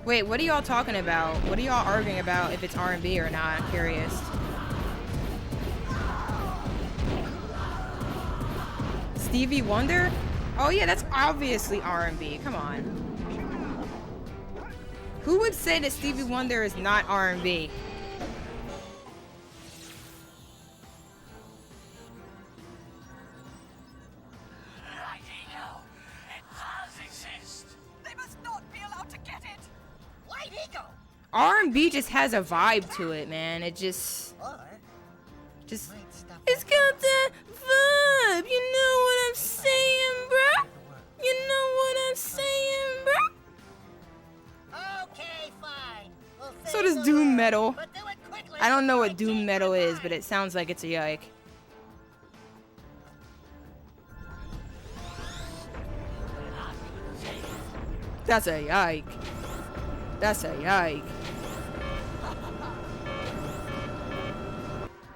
Wait, what are y'all talking about? What are y'all arguing about, if it's R&B or not? I'm curious. Stevie Wonder? Oh yeah, that's obviously R&B. Come on. Who would say that Stevie Wonder is not R&B? R&B just has a vibe to it, man. It just it's got that vibe. You know what I'm saying, bro? You know what I'm saying, bro? Okay, fine. So does doom metal. I don't know what doom metal is, but it sounds like it's a yike. That's a yike. That's a yike.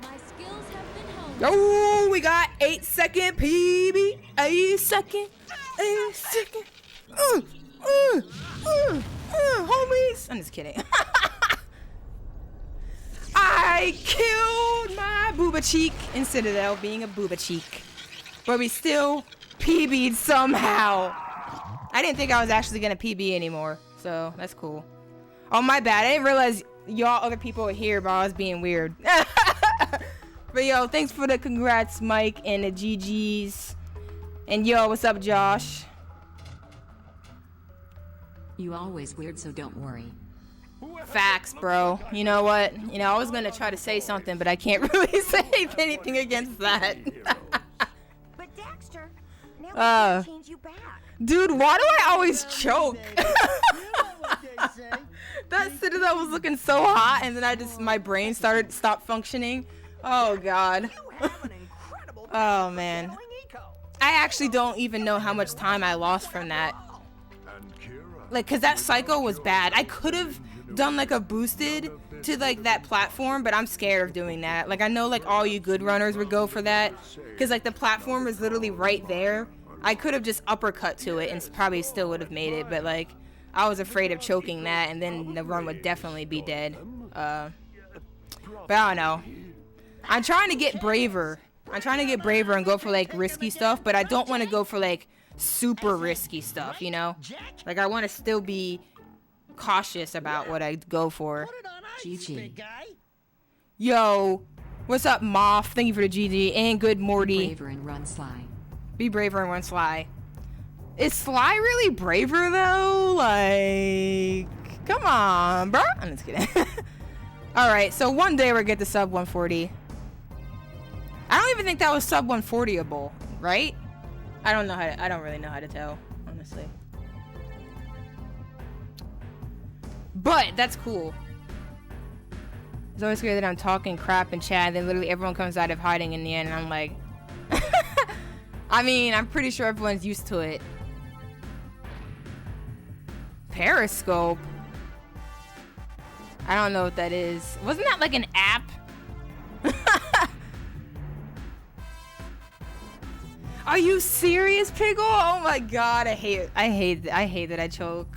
My skills have been honed. Oh, we got 8-second PB. 8 second. 8 second. Homies. I'm just kidding. I killed my booba cheek in Citadel being a booba cheek. But we still PB'd somehow. I didn't think I was actually gonna PB anymore. So that's cool. Oh, my bad. I didn't realize y'all other people were here, but I was being weird. But yo, thanks for the congrats, Mike, and the GGs. And yo, what's up, Josh? You always weird, so don't worry. Facts, bro. You know what? You know, I was gonna try to say something, but I can't really say anything against that. But Daxter, now we can change you back. Dude, why do I always choke? That Citadel was looking so hot, and then my brain stopped functioning. Oh god. Oh man. I actually don't even know how much time I lost from that. Like, cause that cycle was bad. I could have done like a boosted to like that platform, but I'm scared of doing that. Like, I know like all you good runners would go for that, cause like the platform is literally right there. I could have just uppercut to it and probably still would have made it, but like I was afraid of choking that, and then the run would definitely be dead. But I don't know. I'm trying to get braver. I'm trying to get braver and go for like risky stuff, but I don't want to go for like super risky stuff, you know? Like, I want to still be cautious about what I go for. GG. Yo, what's up, Moff? Thank you for the GG, and good Morty. Be braver and run sly. Be braver and run sly. Is Sly really braver though? Like, come on, bro. I'm just kidding. All right, so one day we'll get to sub 140. I don't even think that was sub 140able, right? I don't really know how to tell, honestly. But that's cool. It's always scary that I'm talking crap in chat, and then literally everyone comes out of hiding in the end, and I'm like, I mean, I'm pretty sure everyone's used to it. Periscope? I don't know what that is. Wasn't that like an app? Are you serious, Piggle? Oh my god, I hate that I choke.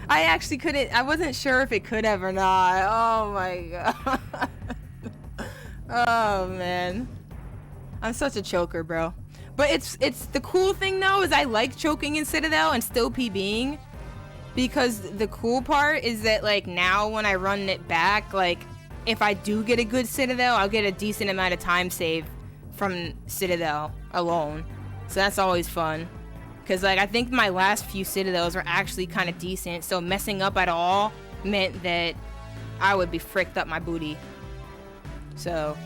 I actually couldn't, I wasn't sure if it could have or not. Oh my god. Oh man. I'm such a choker, bro. But it's the cool thing though is I like choking in Citadel and still PBing, because the cool part is that like now when I run it back, like if I do get a good Citadel, I'll get a decent amount of time save from Citadel alone. So that's always fun. Cause like I think my last few Citadels were actually kind of decent, so messing up at all meant that I would be fricked up my booty. So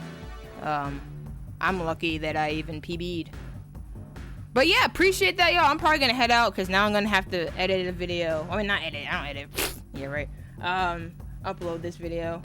I'm lucky that I even PB'd. But yeah, appreciate that, y'all. I'm probably gonna head out because now I'm gonna have to edit a video. I mean, not edit. I don't edit. Yeah, right. Upload this video.